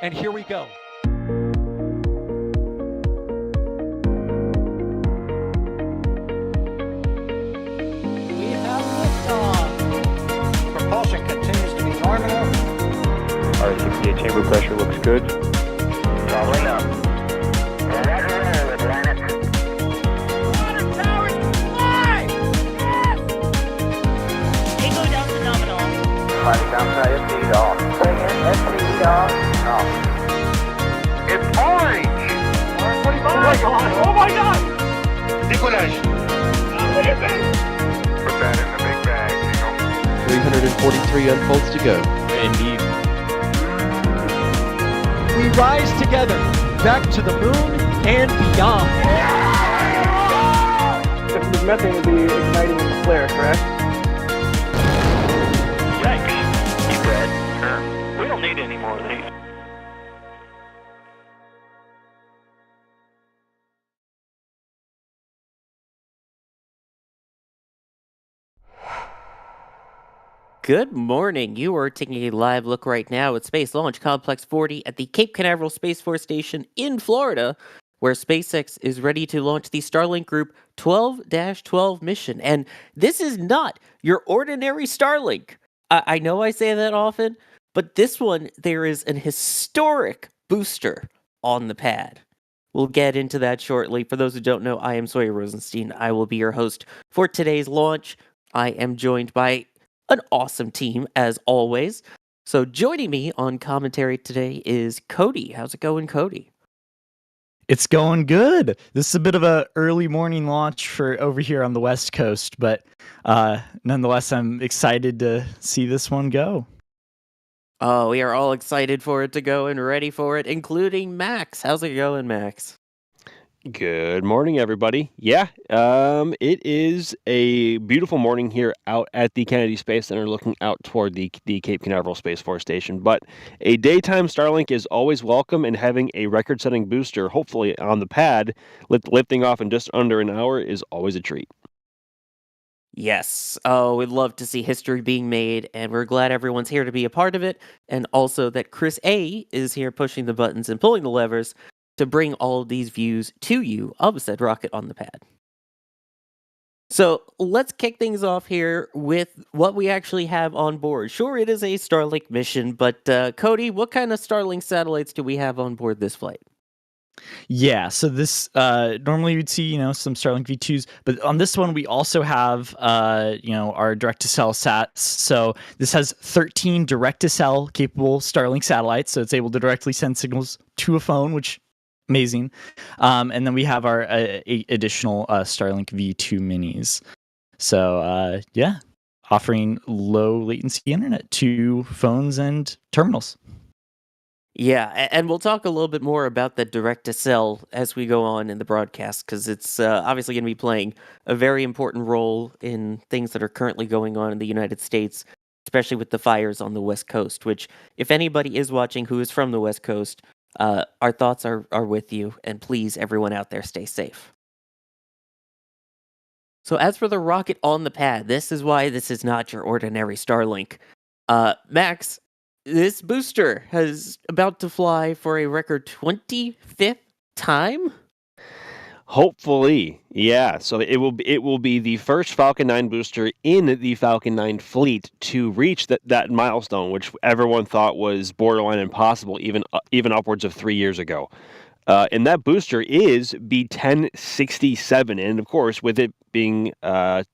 And here we go. We have liftoff. Propulsion continues to be nominal. RCPA chamber pressure looks good. Traveling up. Roger, roger, Atlantis. Water towers fly! Yes! Tango down to nominal. Fighting downside SPD off. Bring in SPD off. Off. It's orange! Orange 25! Oh my god! Oh my god! Decollage. What is it? Put that in the big bag, Eagle. 343 unfolds to go. Indeed. We rise together, back to the moon and beyond. If there's methane to be igniting in the flare, correct? Yikes. Keep red. Sure. We don't need any more of these. Good morning. You are taking a live look right now at Space Launch Complex 40 at the Cape Canaveral Space Force Station in Florida, where SpaceX is ready to launch the Starlink Group 12-12 mission. And this is not your ordinary Starlink. I know I say that often, but this one, there is an historic booster on the pad. We'll get into that shortly. For those who don't know, I am Sawyer Rosenstein. I will be your host for today's launch. I am joined by an awesome team, as always. So joining me on commentary today is Cody. How's it going, Cody? It's going good. This is a bit of a early morning launch for over here on the West Coast, but nonetheless, I'm excited to see this one go. Oh, we are all excited for it to go and ready for it, including Max. How's it going, Max? Good morning, everybody. Yeah, it is a beautiful morning here out at the Kennedy Space Center looking out toward the Cape Canaveral Space Force Station. But a daytime Starlink is always welcome, and having a record-setting booster, hopefully on the pad, lifting off in just under an hour is always a treat. Yes. Oh, we'd love to see history being made, and we're glad everyone's here to be a part of it, and also that Chris A is here pushing the buttons and pulling the levers to bring all of these views to you of said rocket on the pad. So let's kick things off here with what we actually have on board. Sure, it is a Starlink mission, but Cody, what kind of Starlink satellites do we have on board this flight? Yeah, so this normally you'd see some Starlink V2s, but on this one we also have our direct to cell sats. So this has 13 direct to cell capable Starlink satellites, so it's able to directly send signals to a phone, which amazing. And then we have our 8 additional Starlink V2 minis. So offering low latency internet to phones and terminals. Yeah, and we'll talk a little bit more about the direct to cell as we go on in the broadcast, because it's obviously going to be playing a very important role in things that are currently going on in the United States, especially with the fires on the West Coast, which, if anybody is watching who is from the West Coast, our thoughts are with you, and please, everyone out there, stay safe. So as for the rocket on the pad, this is why this is not your ordinary Starlink. Max, this booster is about to fly for a record 25th time? Hopefully, yeah. So it will be the first Falcon 9 booster in the Falcon 9 fleet to reach that milestone, which everyone thought was borderline impossible, even upwards of 3 years ago. And that booster is B1067, and of course, with it being a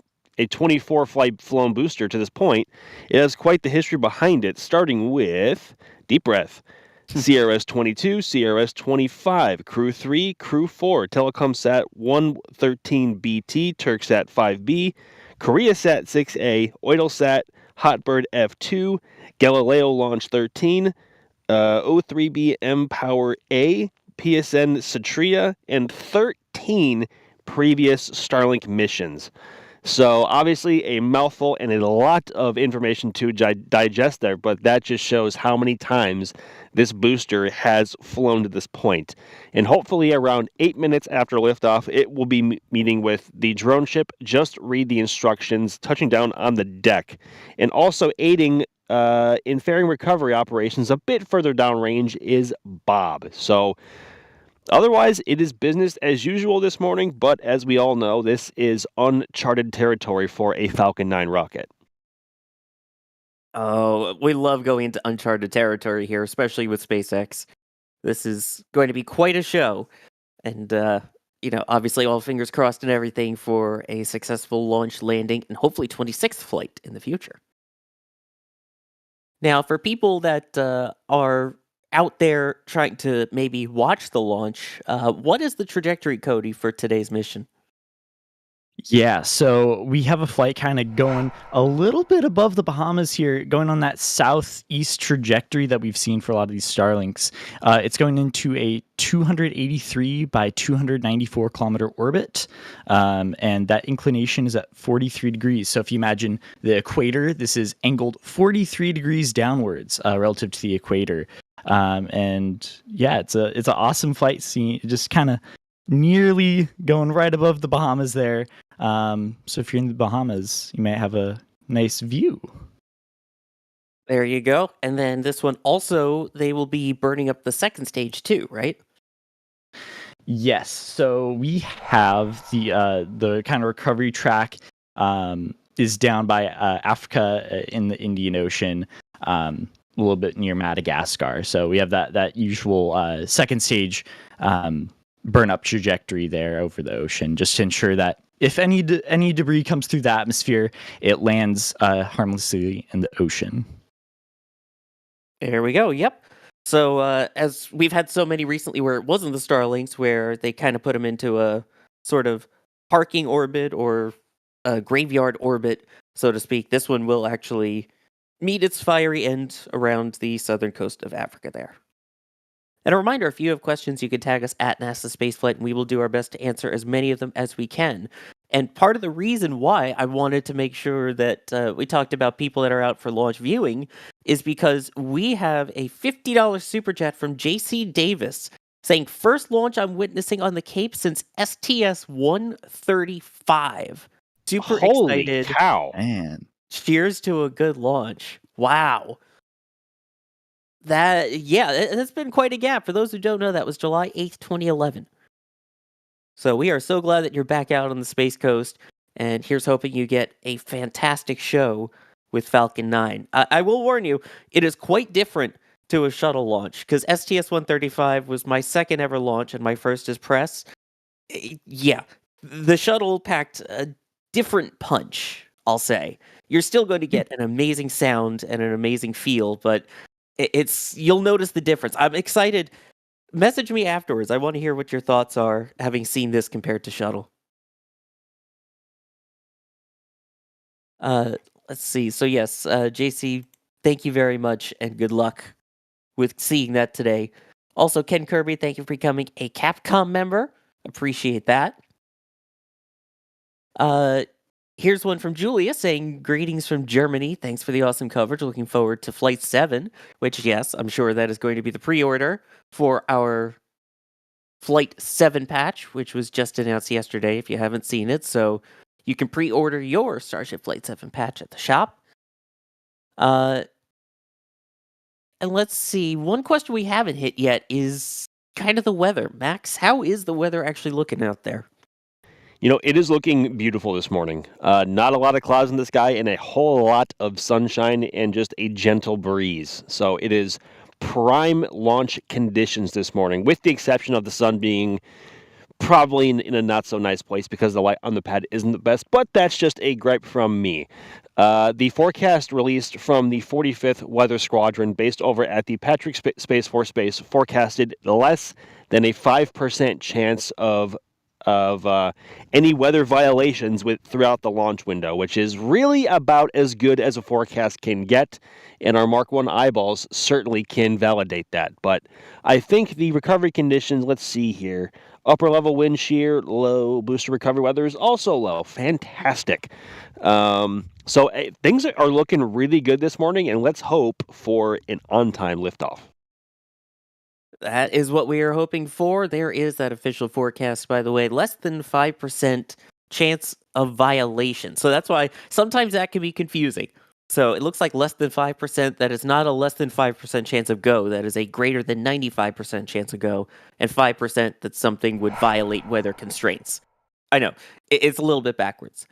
24 flight flown booster to this point, it has quite the history behind it, starting with deep breath. CRS-22, CRS-25, Crew 3, Crew 4, Telecomsat 113BT, Turksat 5B, KoreaSat 6A, Eutelsat, Hotbird F2, Galileo Launch 13, O3B M-Power A, PSN Satria, and 13 previous Starlink missions. So obviously a mouthful and a lot of information to digest there, but that just shows how many times this booster has flown to this point. And hopefully around 8 minutes after liftoff, it will be meeting with the drone ship, just read the instructions, touching down on the deck, and also aiding in fairing recovery operations a bit further downrange is Bob. So otherwise, it is business as usual this morning, but as we all know, this is uncharted territory for a Falcon 9 rocket. Oh, we love going into uncharted territory here, especially with SpaceX. This is going to be quite a show. And, obviously all fingers crossed and everything for a successful launch, landing, and hopefully 26th flight in the future. Now, for people that are out there trying to maybe watch the launch, what is the trajectory, Cody, for today's mission? Yeah, so we have a flight kind of going a little bit above the Bahamas here, going on that southeast trajectory that we've seen for a lot of these Starlinks. It's going into a 283 by 294 kilometer orbit, and that inclination is at 43 degrees. So if you imagine the equator, this is angled 43 degrees downwards relative to the equator. And yeah, it's an awesome flight scene. Just kind of nearly going right above the Bahamas there. So if you're in the Bahamas, you might have a nice view. There you go. And then this one also, they will be burning up the second stage too, right? Yes. So we have the kind of recovery track is down by Africa in the Indian Ocean, a little bit near Madagascar. So we have that usual second stage burn up trajectory there over the ocean, just to ensure that if any debris comes through the atmosphere, it lands harmlessly in the ocean. There we go. Yep. So as we've had so many recently where it wasn't the Starlinks, where they kind of put them into a sort of parking orbit or a graveyard orbit, so to speak, this one will actually meet its fiery end around the southern coast of Africa there. And a reminder, if you have questions, you can tag us at NASA Spaceflight, and we will do our best to answer as many of them as we can. And part of the reason why I wanted to make sure that we talked about people that are out for launch viewing is because we have a $50 super chat from JC Davis saying, first launch I'm witnessing on the Cape since STS-135. Super Holy excited. cow. Man. Cheers to a good launch. Wow. That's been quite a gap. For those who don't know, that was July 8th, 2011. So we are so glad that you're back out on the Space Coast, and here's hoping you get a fantastic show with Falcon 9. I will warn you, it is quite different to a shuttle launch, because STS-135 was my second ever launch and my first as press. Yeah, the shuttle packed a different punch, I'll say. You're still going to get an amazing sound and an amazing feel, but you'll notice the difference. I'm excited. Message me afterwards. I want to hear what your thoughts are, having seen this compared to shuttle. Let's see. So yes, JC, thank you very much, and good luck with seeing that today. Also, Ken Kirby, thank you for becoming a Capcom member. Appreciate that. Here's one from Julia saying, greetings from Germany. Thanks for the awesome coverage. Looking forward to Flight 7, which, yes, I'm sure that is going to be the pre-order for our Flight 7 patch, which was just announced yesterday if you haven't seen it. So you can pre-order your Starship Flight 7 patch at the shop. And let's see, one question we haven't hit yet is kind of the weather. Max, how is the weather actually looking out there? You know, it is looking beautiful this morning. Not a lot of clouds in the sky and a whole lot of sunshine and just a gentle breeze. So it is prime launch conditions this morning, with the exception of the sun being probably in a not so nice place because the light on the pad isn't the best, but that's just a gripe from me. The forecast released from the 45th Weather Squadron based over at the Patrick Space Force Base forecasted less than a 5% chance of any weather violations throughout the launch window, which is really about as good as a forecast can get, and our Mark 1 eyeballs certainly can validate that. But I think the recovery conditions, let's see here, upper level wind shear, low, booster recovery weather is also low. Fantastic. So things are looking really good this morning, and let's hope for an on-time liftoff. That is what we are hoping for. There is that official forecast, by the way, less than 5% chance of violation. So that's why sometimes that can be confusing. So it looks like less than 5%. That is not a less than 5% chance of go. That is a greater than 95% chance of go, and 5% that something would violate weather constraints. I know, it's a little bit backwards.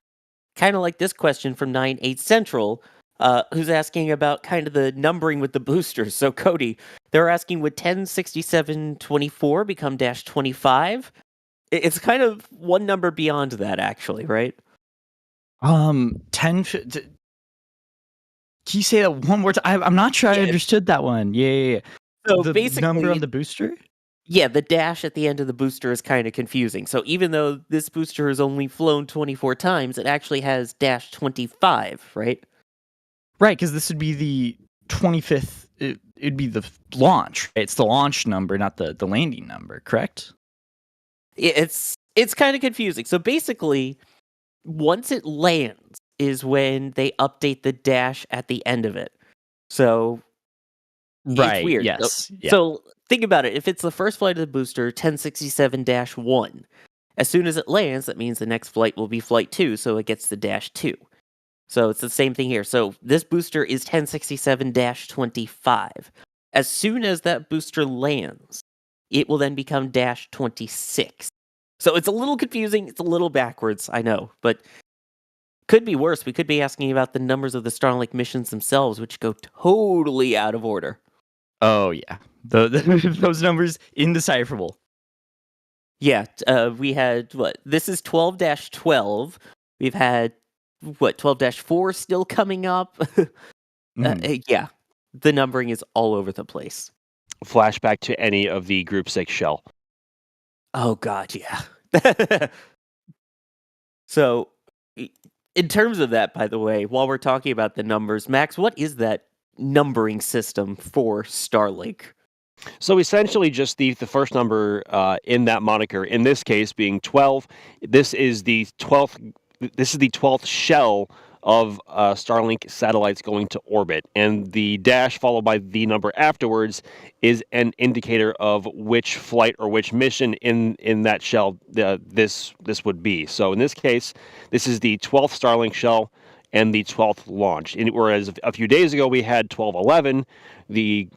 Kind of like this question from 9/8 Central, who's asking about kind of the numbering with the boosters. So Cody, they're asking, would 106724 become -25? It's kind of one number beyond that, actually, right? 10. Can you say that one more time? I'm not sure I Yeah. understood that one. Yeah. So The basically, number on the booster? yeah, the dash at the end of the booster is kind of confusing. So even though this booster has only flown 24 times, it actually has -25, right? Right, because this would be the 25th. It'd be the launch. Right? It's the launch number, not the landing number, correct? It's kind of confusing. So basically, once it lands is when they update the dash at the end of it. So Right. it's weird. Yes. Yeah. So think about it. If it's the first flight of the booster, 1067-1, as soon as it lands, that means the next flight will be flight 2, so it gets the -2. So it's the same thing here. So this booster is 1067-25. As soon as that booster lands, it will then become -26. So it's a little confusing. It's a little backwards, I know, but could be worse. We could be asking about the numbers of the Starlink missions themselves, which go totally out of order. Oh yeah. Those numbers indecipherable. Yeah, we had what? This is 12-12. We've had what? 12-4 still coming up. Yeah, the numbering is all over the place. Flashback to any of the Group 6 shell. Oh god, yeah. So, in terms of that, by the way, while we're talking about the numbers, Max, what is that numbering system for Starlink? So essentially, just the first number in that moniker. In this case, being 12. This is the 12th. This is the 12th shell of Starlink satellites going to orbit, and the dash followed by the number afterwards is an indicator of which flight or which mission in that shell this would be. So in this case, this is the 12th Starlink shell and the 12th launch. Whereas a few days ago we had 1211, the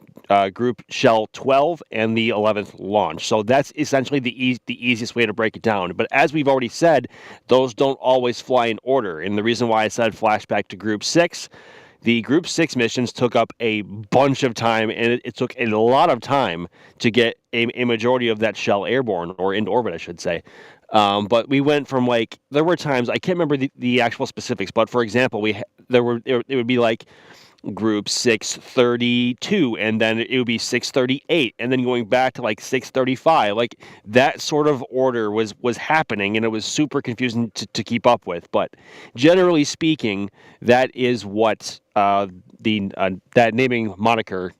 group shell 12, and the 11th launch. So that's essentially the easiest way to break it down. But as we've already said, those don't always fly in order. And the reason why I said flashback to Group 6, the Group 6 missions took up a bunch of time, and it took a lot of time to get a majority of that shell airborne, or into orbit, I should say. But we went from there were times, I can't remember the actual specifics, but for example, it would be like Group 632, and then it would be 638, and then going back to 635. That sort of order was happening, and it was super confusing to keep up with. But generally speaking, that is what that naming moniker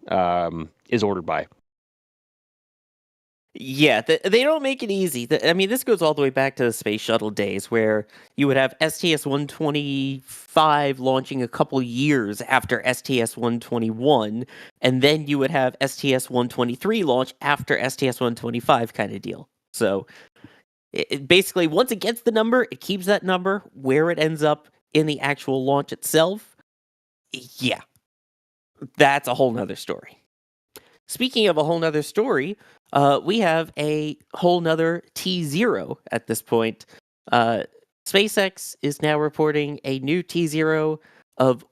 is ordered by. Yeah, they don't make it easy. I mean, this goes all the way back to the space shuttle days, where you would have STS-125 launching a couple years after STS-121, and then you would have STS-123 launch after STS-125 kind of deal. So, basically, once it gets the number, it keeps that number. Where it ends up in the actual launch itself, yeah, that's a whole nother story. Speaking of a whole nother story, we have a whole nother T0 at this point. SpaceX is now reporting a new T0 of,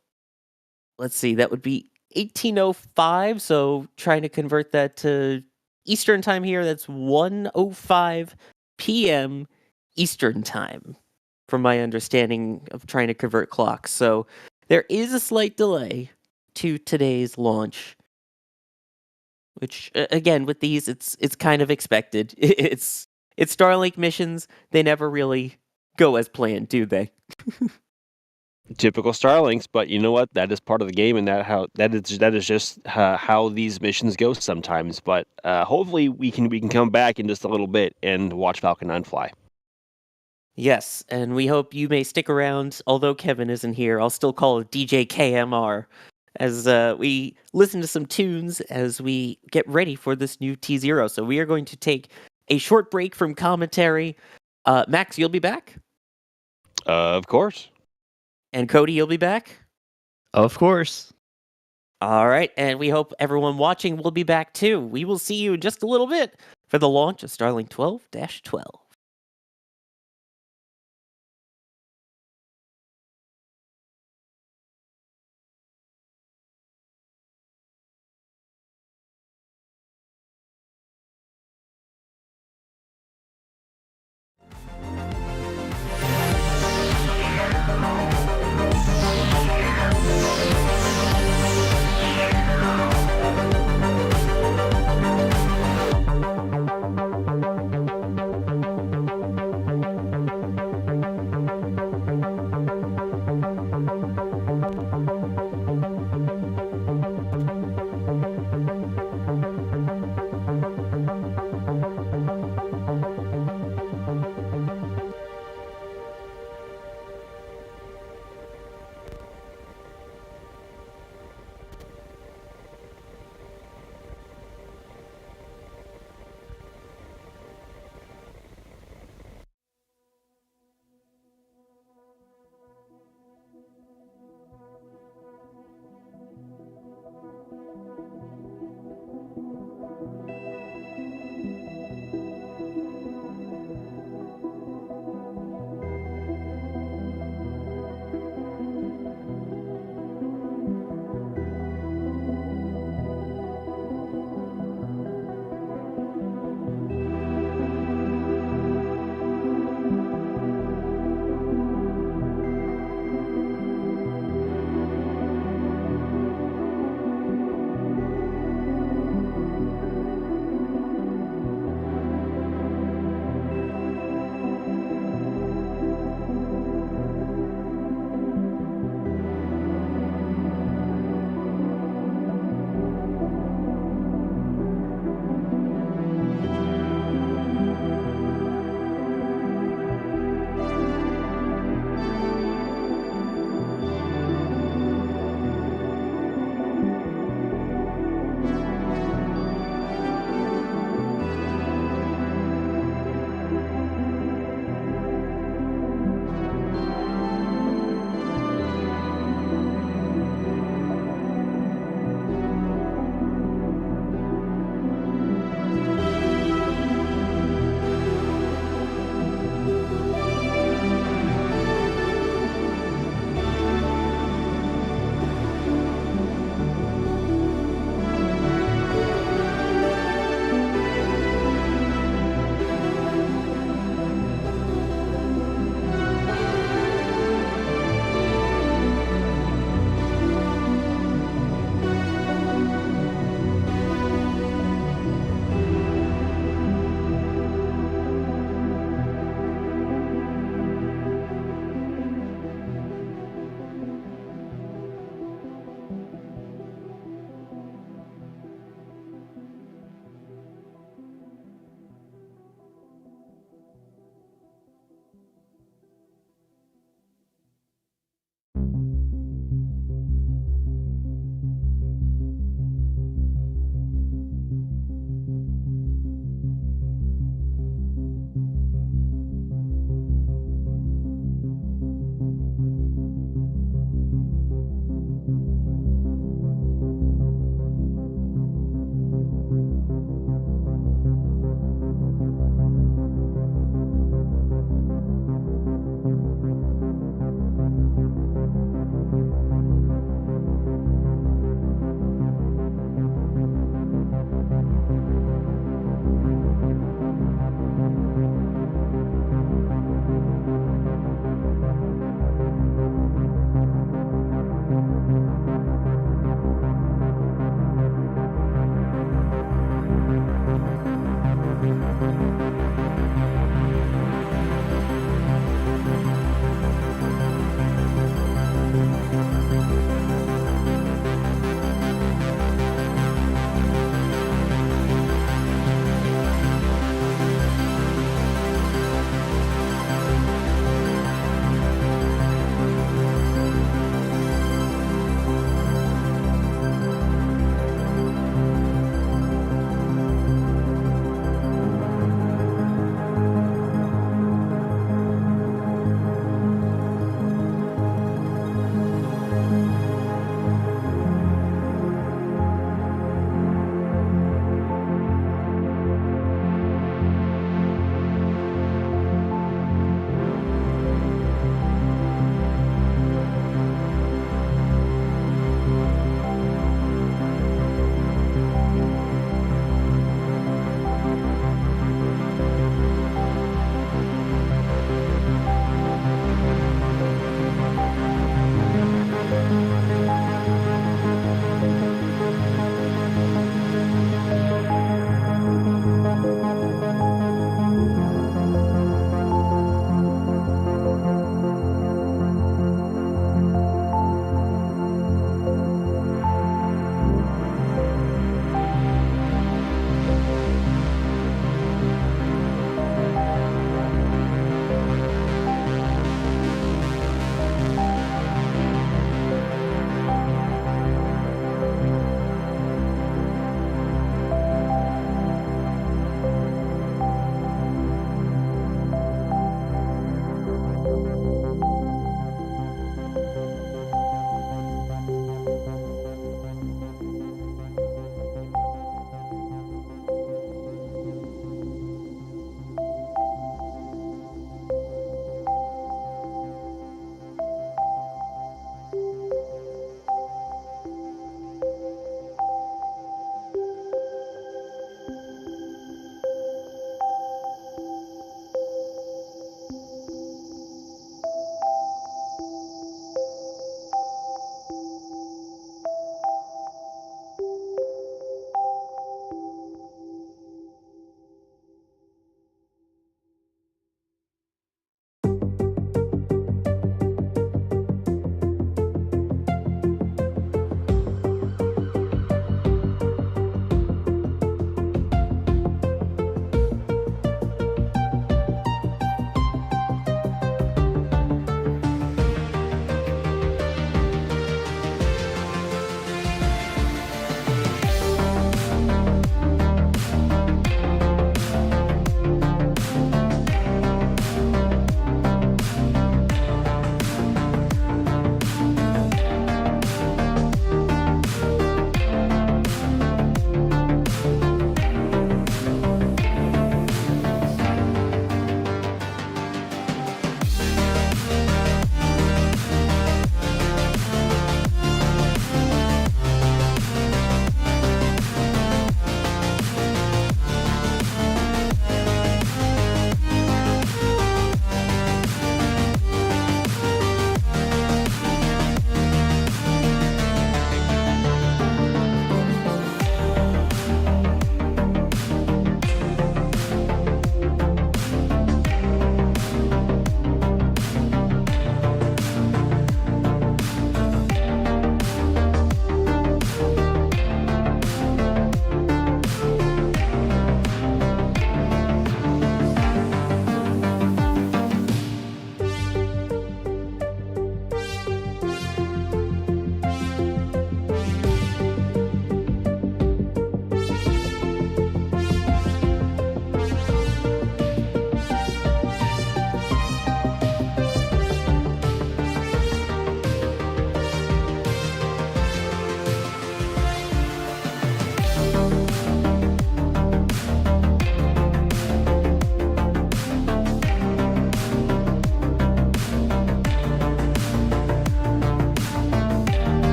let's see, that would be 1805. So trying to convert that to Eastern time here, that's 1:05 p.m. Eastern time, from my understanding of trying to convert clocks. So there is a slight delay to today's launch. Which, again, with these, it's kind of expected. It's Starlink missions. They never really go as planned, do they? Typical Starlinks, but you know what? That is part of the game, and that is just how these missions go sometimes. But hopefully, we can come back in just a little bit and watch Falcon 9 fly. Yes, and we hope you may stick around. Although Kevin isn't here, I'll still call it DJ KMR. As we listen to some tunes as we get ready for this new T0. So we are going to take a short break from commentary. Max, you'll be back? Of course. And Cody, you'll be back? Of course. All right, and we hope everyone watching will be back too. We will see you in just a little bit for the launch of Starlink 12-12.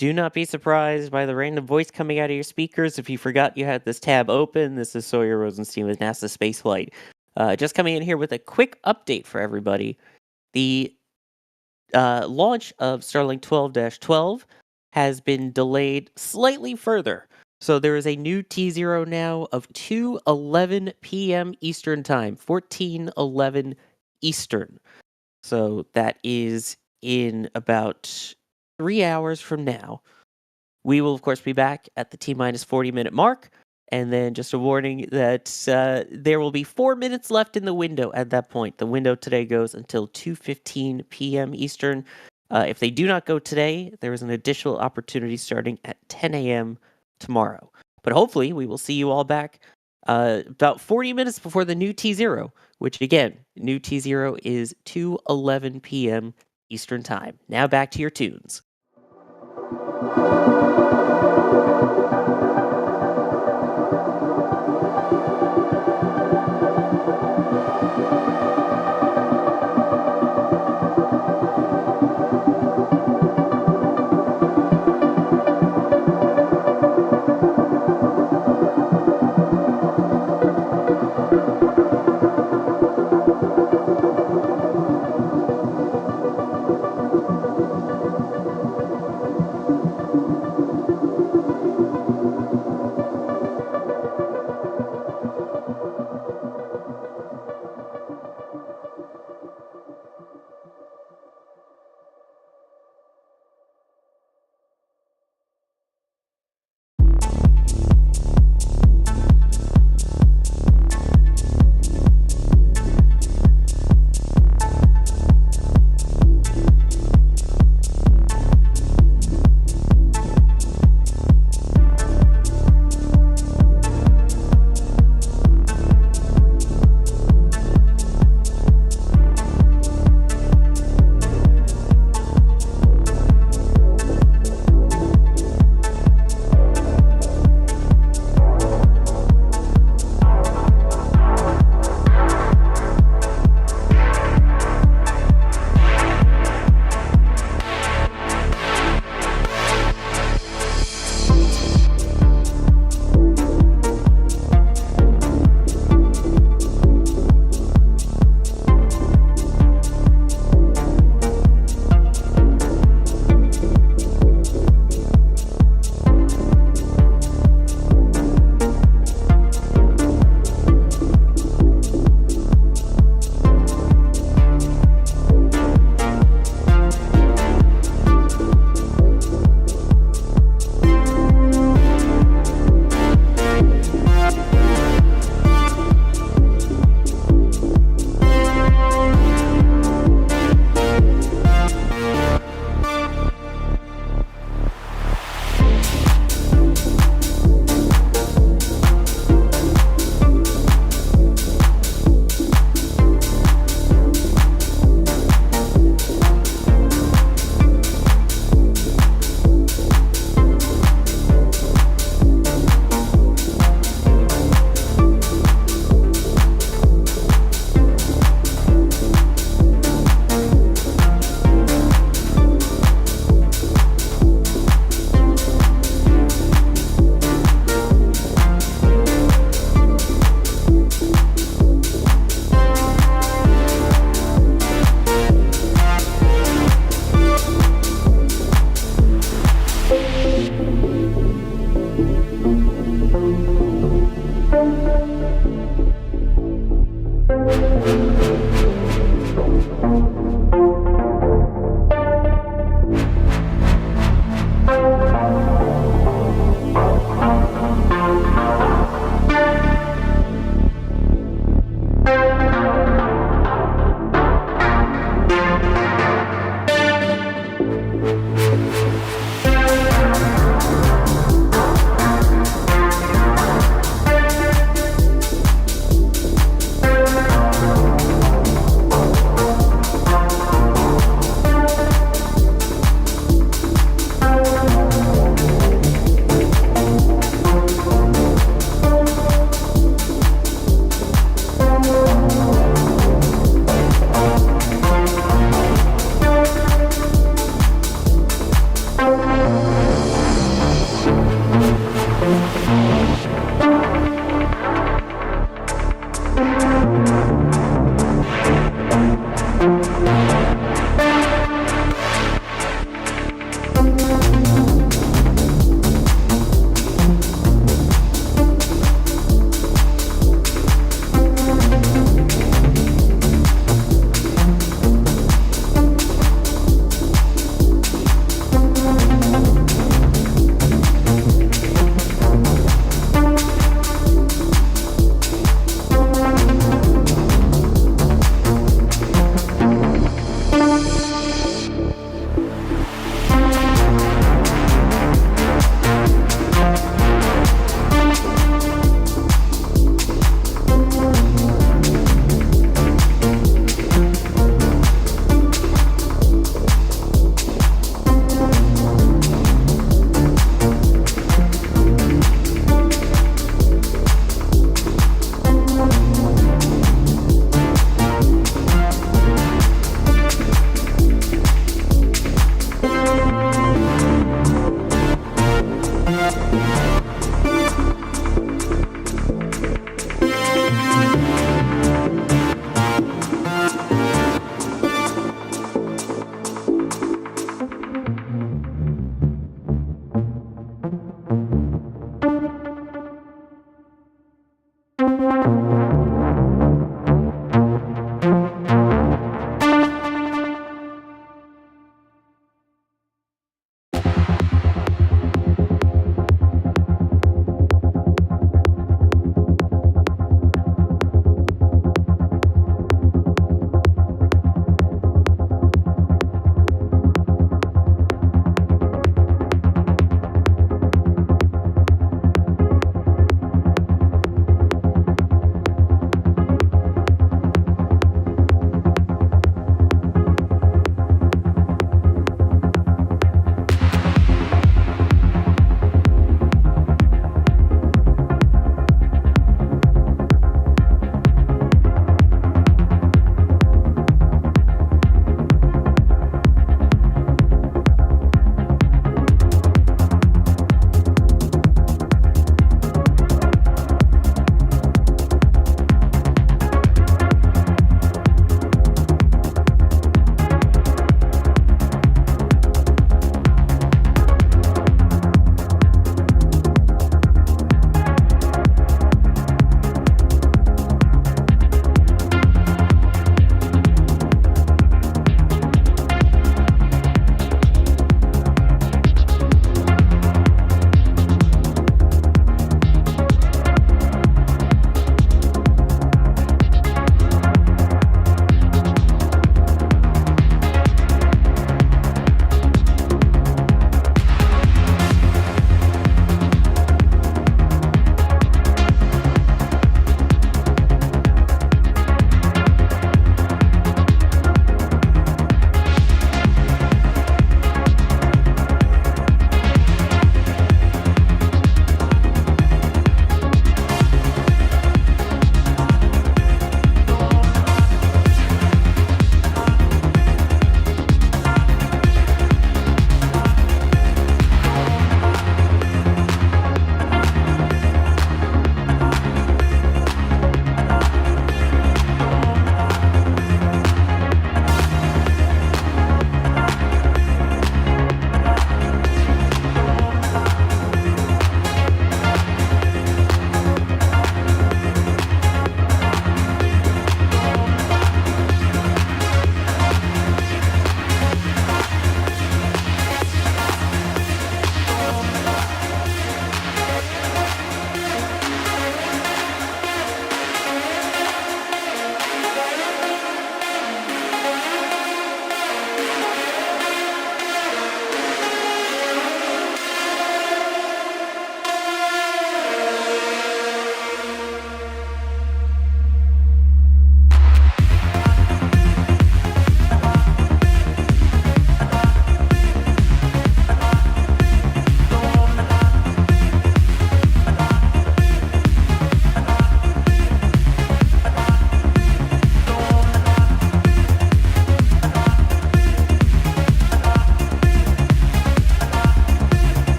do not be surprised by the random voice coming out of your speakers. If you forgot you had this tab open, this is Sawyer Rosenstein with NASA Spaceflight. Just coming in here with a quick update for everybody. The launch of Starlink 12-12 has been delayed slightly further. So there is a new T0 now of 2:11 p.m. Eastern Time, 14:11 Eastern. So that is in about 3 hours from now. We will, of course, be back at the T-minus 40-minute mark. And then just a warning that there will be 4 minutes left in the window at that point. The window today goes until 2:15 p.m. Eastern. If they do not go today, there is an additional opportunity starting at 10 a.m. tomorrow. But hopefully, we will see you all back about 40 minutes before the new T0, which again, new T0 is 2:11 p.m. Eastern Time. Now back to your tunes.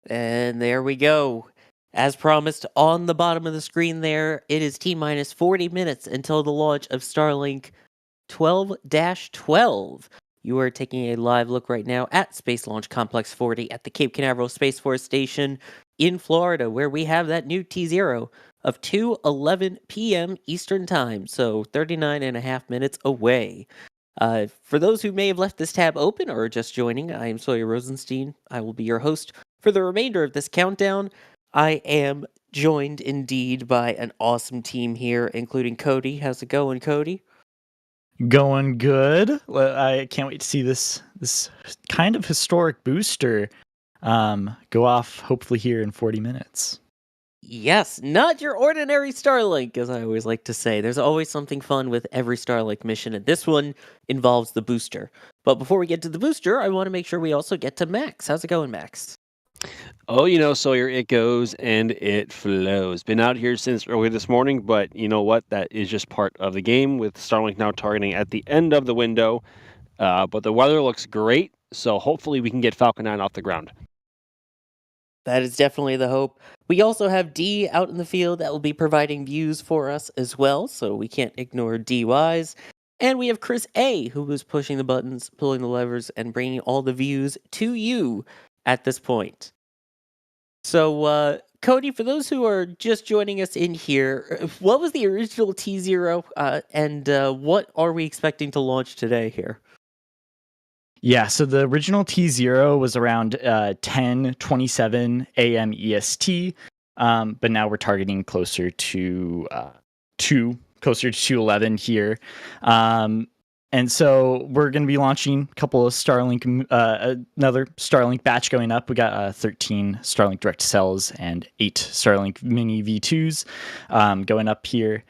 And there we go. As promised, on the bottom of the screen there, it is T-minus 40 minutes until the launch of Starlink 12-12. You are taking a live look right now at Space Launch Complex 40 at the Cape Canaveral Space Force Station in Florida, where we have that new T0 of 2:11 p.m. Eastern Time, so 39 and a half minutes away. For those who may have left this tab open or are just joining, I am Sawyer Rosenstein. I will be your host for the remainder of this countdown. I am joined indeed by an awesome team here, including Cody. How's it going, Cody? Going good. Well, I can't wait to see this kind of historic booster go off hopefully here in 40 minutes. Yes, not your ordinary Starlink, as I always like to say. There's always something fun with every Starlink mission, and this one involves the booster. But before we get to the booster, I want to make sure we also get to Max. How's it going, Max? Oh, Sawyer, it goes and it flows. Been out here since early this morning, but you know what? That is just part of the game with Starlink now targeting at the end of the window. But the weather looks great, so hopefully we can get Falcon 9 off the ground. That is definitely the hope. We also have D out in the field that will be providing views for us as well, so we can't ignore DYs. And we have Chris A, who was pushing the buttons, pulling the levers, and bringing all the views to you at this point. So, Cody, for those who are just joining us in here, what was the original T0, and what are we expecting to launch today here? Yeah, so the original T0 was around 10:27 a.m. EST, but now we're targeting closer to 2:11 here. And so we're going to be launching a couple of Starlink, another Starlink batch going up. We got 13 Starlink Direct To Cells and 8 Starlink Mini V2s going up here.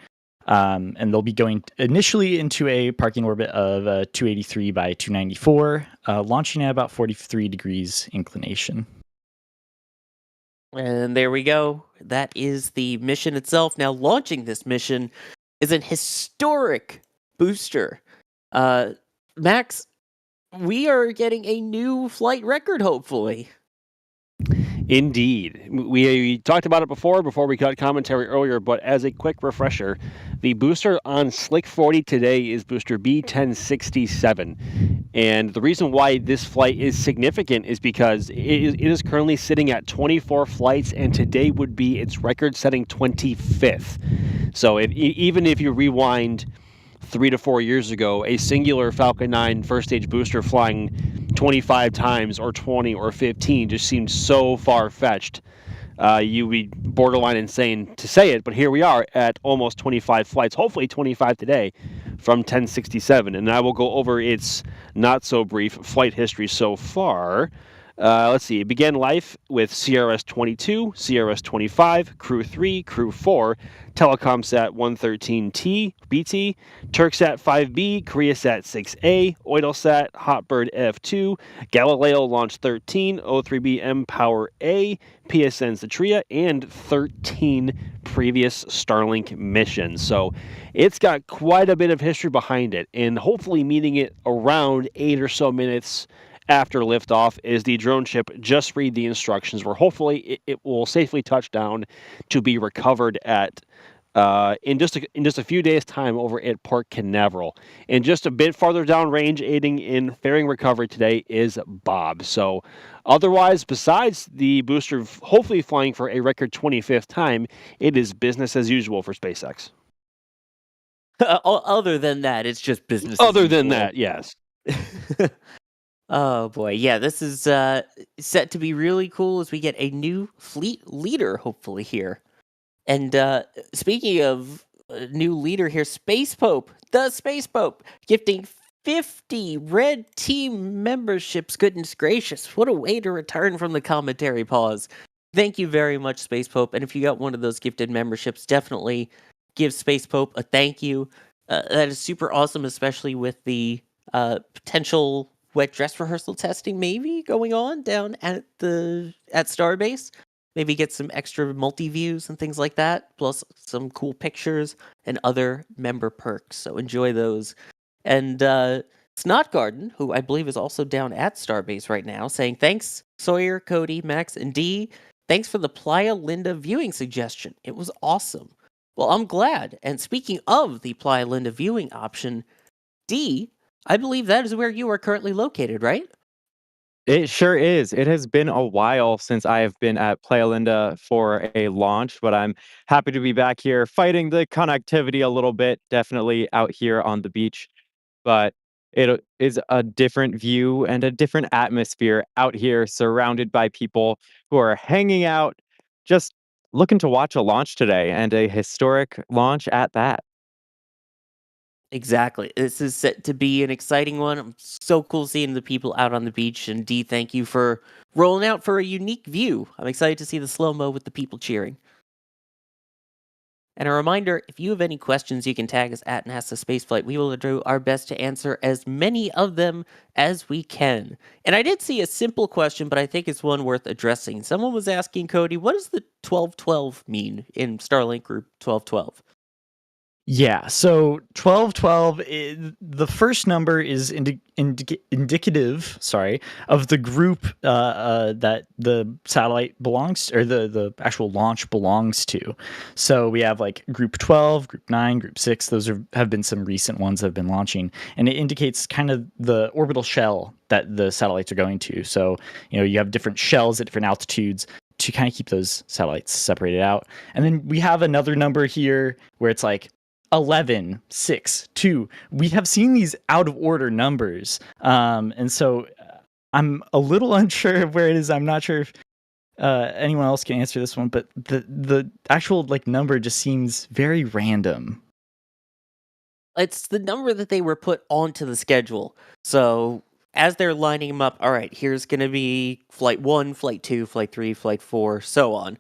And they'll be going initially into a parking orbit of 283 by 294, launching at about 43 degrees inclination. And there we go. That is the mission itself. Now, launching this mission is an historic booster. Max, we are getting a new flight record, hopefully. Indeed. We talked about it before we got commentary earlier, but as a quick refresher, the booster on Slick 40 today is booster B1067. And the reason why this flight is significant is because it is currently sitting at 24 flights, and today would be its record-setting 25th. So even if you rewind 3 to 4 years ago, a singular Falcon 9 first stage booster flying 25 times or 20 or 15 just seemed so far-fetched. You'd be borderline insane to say it, but here we are at almost 25 flights, hopefully 25 today, from 1067. And I will go over its not-so-brief flight history so far. Let's see. It began life with CRS-22, CRS-25, Crew 3, Crew 4, Telecomsat 113T, BT, Turksat 5B, Koreasat 6A, Eutelsat, Hotbird F2, Galileo Launch 13, O3B mPower A, PSN Satria, and 13 previous Starlink missions. So it's got quite a bit of history behind it, and hopefully meeting it around 8 or so minutes after liftoff is the drone ship just read the instructions, where hopefully it will safely touch down to be recovered at in just a few days' time over at Port Canaveral. And just a bit farther downrange, aiding in fairing recovery today, is Bob. So otherwise, besides the booster hopefully flying for a record 25th time, it is business as usual for SpaceX. Other than that, it's just business. Other than that, yes. Oh boy, yeah, this is set to be really cool as we get a new fleet leader, hopefully, here. And speaking of new leader here, Space Pope, the Space Pope, gifting 50 Red Team memberships. Goodness gracious, what a way to return from the commentary pause. Thank you very much, Space Pope. And if you got one of those gifted memberships, definitely give Space Pope a thank you. That is super awesome, especially with the potential wet dress rehearsal testing maybe going on down at Starbase. Maybe get some extra multi-views and things like that, plus some cool pictures and other member perks. So enjoy those. And Snotgarden, who I believe is also down at Starbase right now, saying thanks, Sawyer, Cody, Max, and D. Thanks for the Playa Linda viewing suggestion. It was awesome. Well, I'm glad. And speaking of the Playa Linda viewing option, D, I believe that is where you are currently located, right? It sure is. It has been a while since I have been at Playa Linda for a launch, but I'm happy to be back here fighting the connectivity a little bit, definitely out here on the beach. But it is a different view and a different atmosphere out here, surrounded by people who are hanging out, just looking to watch a launch today, and a historic launch at that. Exactly. This is set to be an exciting one. I'm so cool seeing the people out on the beach. And D, thank you for rolling out for a unique view. I'm excited to see the slow mo with the people cheering. And a reminder, if you have any questions, you can tag us at NASA Spaceflight. We will do our best to answer as many of them as we can. And I did see a simple question, but I think it's one worth addressing. Someone was asking Cody, what does the 1212 mean in Starlink Group 1212? Yeah, so 1212, the first number is indicative, of the group that the satellite belongs to, or the actual launch belongs to. So we have like group 12, group 9, group 6. Those have been some recent ones that have been launching, and it indicates kind of the orbital shell that the satellites are going to. So, you have different shells at different altitudes to kind of keep those satellites separated out. And then we have another number here where it's like 11, 6, 2. We have seen these out of order numbers. And so I'm a little unsure of where it is. I'm not sure if anyone else can answer this one, but the actual number just seems very random. It's the number that they were put onto the schedule. So as they're lining them up, all right, here's going to be flight 1, flight 2, flight 3, flight 4, so on.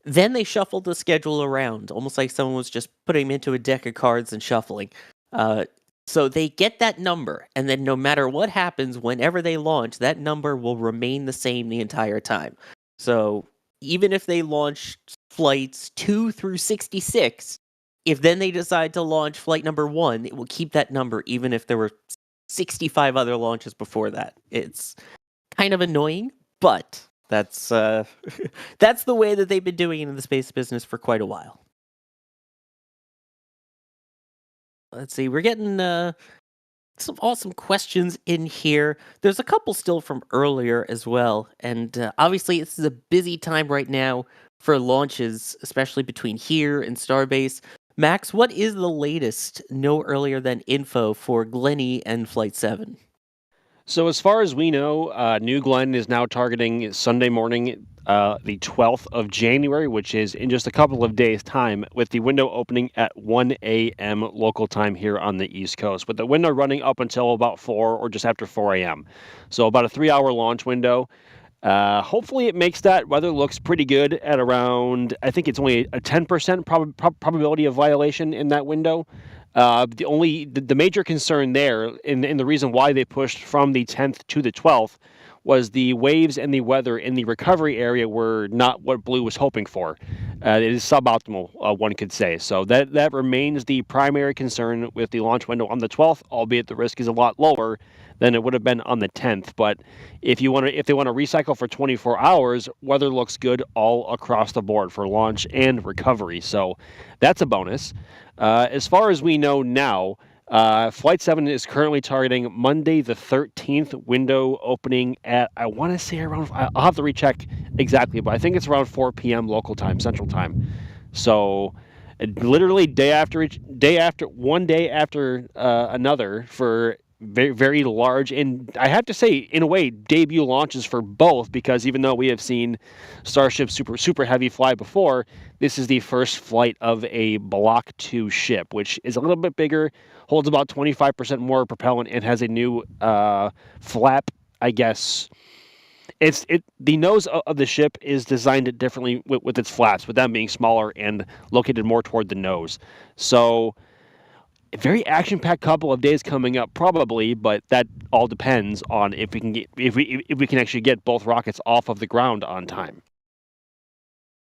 Then they shuffled the schedule around, almost like someone was just putting them into a deck of cards and shuffling. So they get that number, and then no matter what happens, whenever they launch, that number will remain the same the entire time. So even if they launch flights 2 through 66, if then they decide to launch flight number 1, it will keep that number even if there were 65 other launches before that. It's kind of annoying, but that's that's the way that they've been doing it in the space business for quite a while. Let's see, we're getting some awesome questions in here. There's a couple still from earlier as well, and obviously this is a busy time right now for launches, especially between here and Starbase. Max, what is the latest no earlier than info for Glenny and Flight 7? So as far as we know, New Glenn is now targeting Sunday morning, the 12th of January, which is in just a couple of days' time, with the window opening at 1 a.m. local time here on the East Coast, with the window running up until about 4 or just after 4 a.m. So about a 3-hour launch window. Hopefully it makes that. Weather looks pretty good at around, I think it's only a 10% probability of violation in that window. The major concern there, and the reason why they pushed from the 10th to the 12th, was the waves and the weather in the recovery area were not what Blue was hoping for. It is suboptimal, one could say. So that remains the primary concern with the launch window on the 12th, albeit the risk is a lot lower than it would have been on the 10th. But if they want to recycle for 24 hours, weather looks good all across the board for launch and recovery. So that's a bonus. As far as we know now, Flight 7 is currently targeting Monday the 13th, window opening at, I want to say around, I'll have to recheck exactly, but I think it's around 4 p.m. local time, Central Time. So literally one day after another for very, very large, and I have to say, in a way, debut launches for both, because even though we have seen Starship super heavy fly before, this is the first flight of a Block 2 ship, which is a little bit bigger, holds about 25% more propellant, and has a new flap, I guess. The nose of the ship is designed differently with its flaps, with them being smaller and located more toward the nose. So a very action-packed couple of days coming up, probably, but that all depends on if we can actually get both rockets off of the ground on time.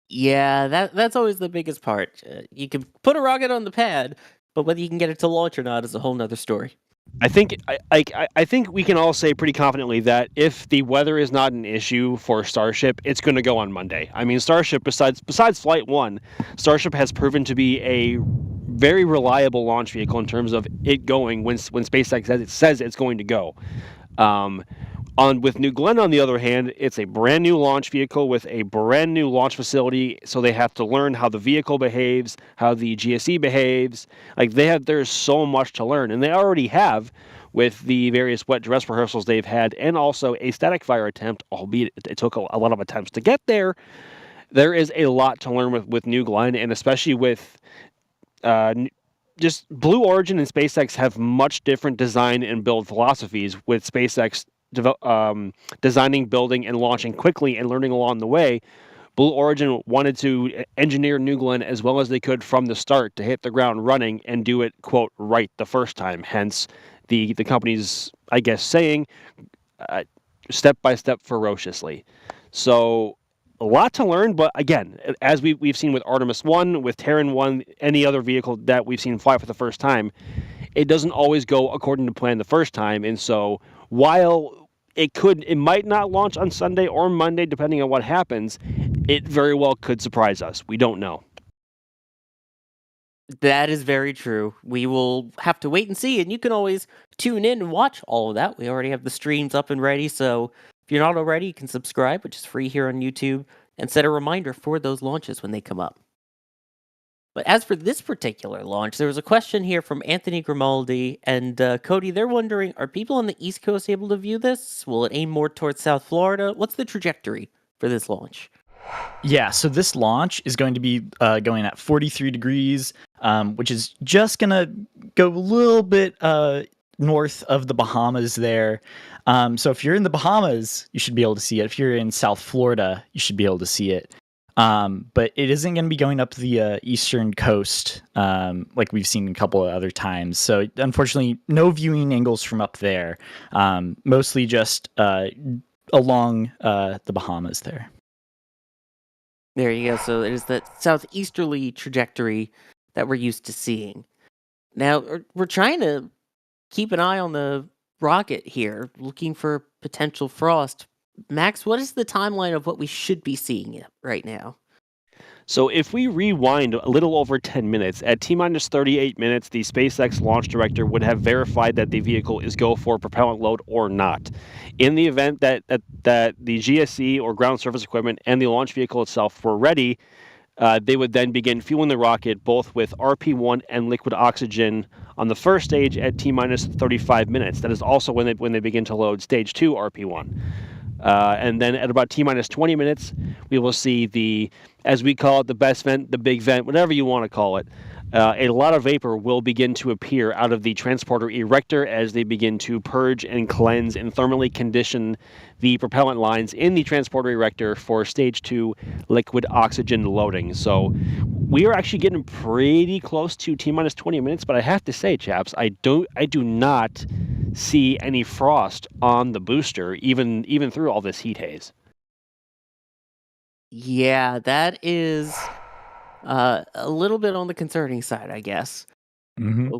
Yeah, that's always the biggest part. You can put a rocket on the pad, but whether you can get it to launch or not is a whole nother story. I think I think we can all say pretty confidently that if the weather is not an issue for Starship, it's going to go on Monday. I mean, Starship besides Flight 1, Starship has proven to be a very reliable launch vehicle in terms of it going when SpaceX says it's going to go. With New Glenn, on the other hand, it's a brand new launch vehicle with a brand new launch facility, so they have to learn how the vehicle behaves, how the GSE behaves. There's so much to learn, and they already have with the various wet dress rehearsals they've had, and also a static fire attempt, albeit it took a lot of attempts to get there. There is a lot to learn with New Glenn, and especially with just Blue Origin and SpaceX have much different design and build philosophies, with SpaceX designing, building, and launching quickly and learning along the way. Blue Origin wanted to engineer New Glenn as well as they could from the start to hit the ground running and do it, quote, right the first time. Hence, the company's, I guess, saying step by step ferociously. So a lot to learn, but again, as we've seen with Artemis 1, with Terran 1, any other vehicle that we've seen fly for the first time, it doesn't always go according to plan the first time. And so while it might not launch on Sunday or Monday, depending on what happens, it very well could surprise us. We don't know. That is very true. We will have to wait and see, and you can always tune in and watch all of that. We already have the streams up and ready, so if you're not already, you can subscribe, which is free here on YouTube, and set a reminder for those launches when they come up. But as for this particular launch, there was a question here from Anthony Grimaldi and Cody. They're wondering, are people on the East Coast able to view this? Will it aim more towards South Florida? What's the trajectory for this launch? Yeah, so this launch is going to be going at 43 degrees, which is just going to go a little bit north of the Bahamas there. So if you're in the Bahamas, you should be able to see it. If you're in South Florida, you should be able to see it. But it isn't going to be going up the eastern coast like we've seen a couple of other times. So unfortunately, no viewing angles from up there, mostly just along the Bahamas there. There you go. So it is that southeasterly trajectory that we're used to seeing. Now, we're trying to keep an eye on the rocket here, looking for potential frost. Max, what is the timeline of what we should be seeing right now? So if we rewind a little over 10 minutes, at T-minus 38 minutes, the SpaceX launch director would have verified that the vehicle is go for propellant load or not. In the event that the GSE or ground surface equipment and the launch vehicle itself were ready, they would then begin fueling the rocket both with RP1 and liquid oxygen on the first stage at T-minus 35 minutes. That is also when they begin to load stage 2 RP1. And then at about T-minus 20 minutes, we will see the, as we call it, the best vent, the big vent, whatever you want to call it. A lot of vapor will begin to appear out of the transporter erector as they begin to purge and cleanse and thermally condition the propellant lines in the transporter erector for stage 2 liquid oxygen loading. So we are actually getting pretty close to T-minus 20 minutes, but I have to say, chaps, I do not see any frost on the booster, even through all this heat haze. Yeah, that is a little bit on the concerning side, I guess. Mm-hmm.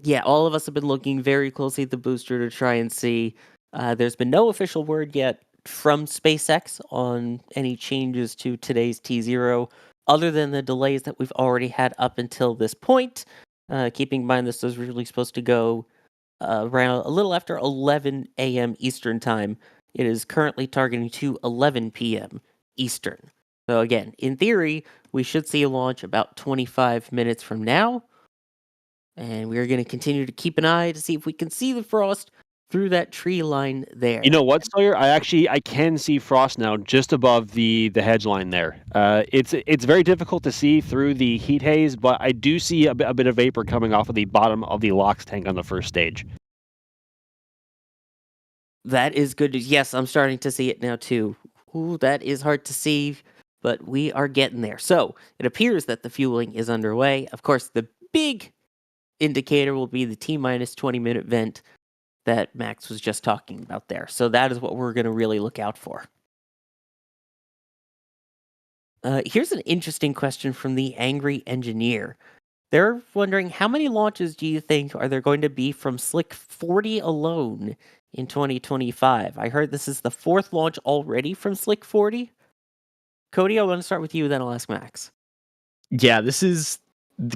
Yeah, all of us have been looking very closely at the booster to try and see. There's been no official word yet from SpaceX on any changes to today's T0, other than the delays that we've already had up until this point. Keeping in mind this was really supposed to go around a little after 11 a.m. Eastern time. It is currently targeting to 11 p.m. Eastern. So again, in theory, we should see a launch about 25 minutes from now. And we are going to continue to keep an eye to see if we can see the frost through that tree line there. You know what, Sawyer? I can see frost now just above the hedge line there. It's very difficult to see through the heat haze, but I do see a bit of vapor coming off of the bottom of the LOX tank on the first stage. That is good news. Yes, I'm starting to see it now too. Ooh, that is hard to see, but we are getting there. So it appears that the fueling is underway. Of course, the big indicator will be the T-minus 20-minute vent that Max was just talking about there. So that is what we're going to really look out for. Here's an interesting question from the Angry Engineer. They're wondering how many launches do you think are there going to be from Slick 40 alone in 2025? I heard this is the 4th launch already from Slick 40. Cody, I want to start with you, then I'll ask Max. Yeah, this is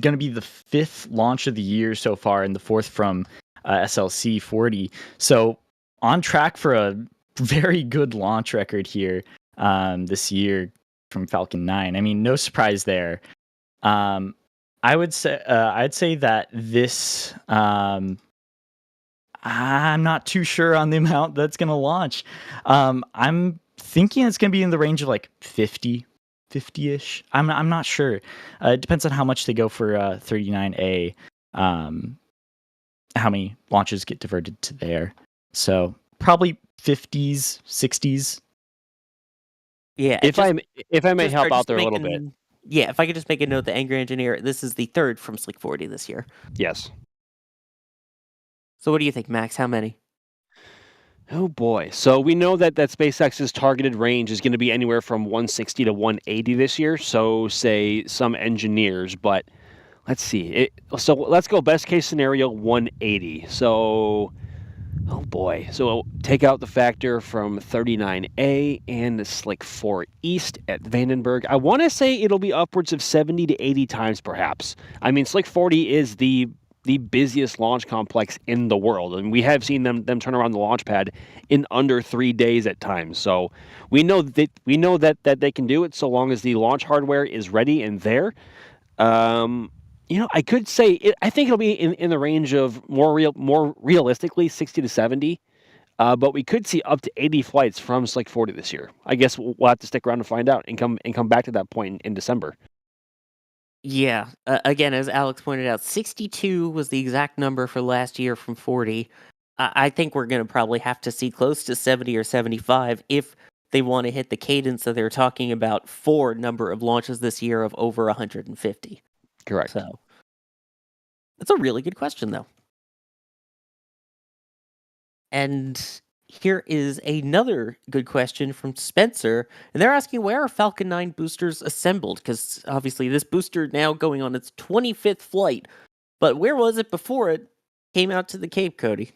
going to be the 5th launch of the year so far, and the 4th from SLC 40. So on track for a very good launch record here this year from Falcon 9. I mean, no surprise there. I would say I'd say that this I'm not too sure on the amount that's going to launch. I'm thinking it's going to be in the range of like 50-ish. I'm not sure. It depends on how much they go for 39A. How many launches get diverted to there. So probably 50s, 60s. Yeah. If I may help out there a little bit. Yeah, if I could just make a note, the Angry Engineer, this is the 3rd from Slick 40 this year. Yes. So what do you think, Max? How many? Oh boy. So we know that SpaceX's targeted range is going to be anywhere from 160 to 180 this year. So say some engineers, but let's see. So let's go best case scenario 180. So oh boy. So take out the factor from 39A and the Slick 4 East at Vandenberg. I want to say it'll be upwards of 70 to 80 times perhaps. I mean, Slick 40 is the busiest launch complex in the world. And we have seen them turn around the launch pad in under 3 days at times. So we know that they can do it so long as the launch hardware is ready and there. I could say I think it'll be in the range of more realistically 60 to 70. But we could see up to 80 flights from Slick 40 this year. I guess we'll have to stick around and find out and come back to that point in December. Yeah. Again, as Alex pointed out, 62 was the exact number for last year from 40. I think we're going to probably have to see close to 70 or 75 if they want to hit the cadence that they're talking about for number of launches this year of over 150. Correct. So that's a really good question, though. And here is another good question from Spencer. And they're asking, where are Falcon 9 boosters assembled? Because obviously this booster now going on its 25th flight. But where was it before it came out to the Cape, Cody?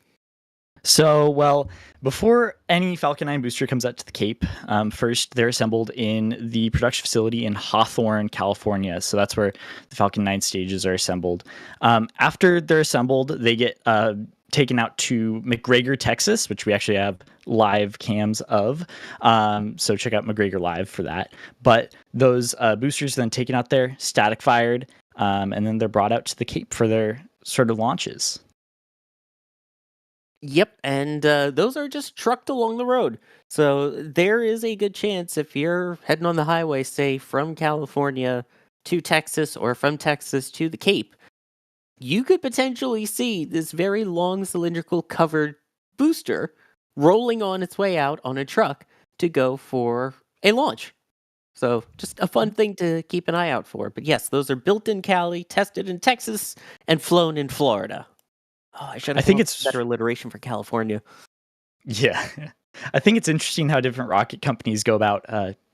So, well, before any Falcon 9 booster comes out to the Cape, first they're assembled in the production facility in Hawthorne, California. So that's where the Falcon 9 stages are assembled. After they're assembled, they get taken out to McGregor, Texas, which we actually have live cams of. So check out McGregor Live for that. But those boosters are then taken out there, static fired, and then they're brought out to the Cape for their sort of launches. Yep, and those are just trucked along the road. So there is a good chance if you're heading on the highway, say from California to Texas or from Texas to the Cape, you could potentially see this very long cylindrical covered booster rolling on its way out on a truck to go for a launch. So just a fun thing to keep an eye out for. But yes, those are built in Cali, tested in Texas, and flown in Florida. Oh, I should have think it's better alliteration for California. Yeah. I think it's interesting how different rocket companies go about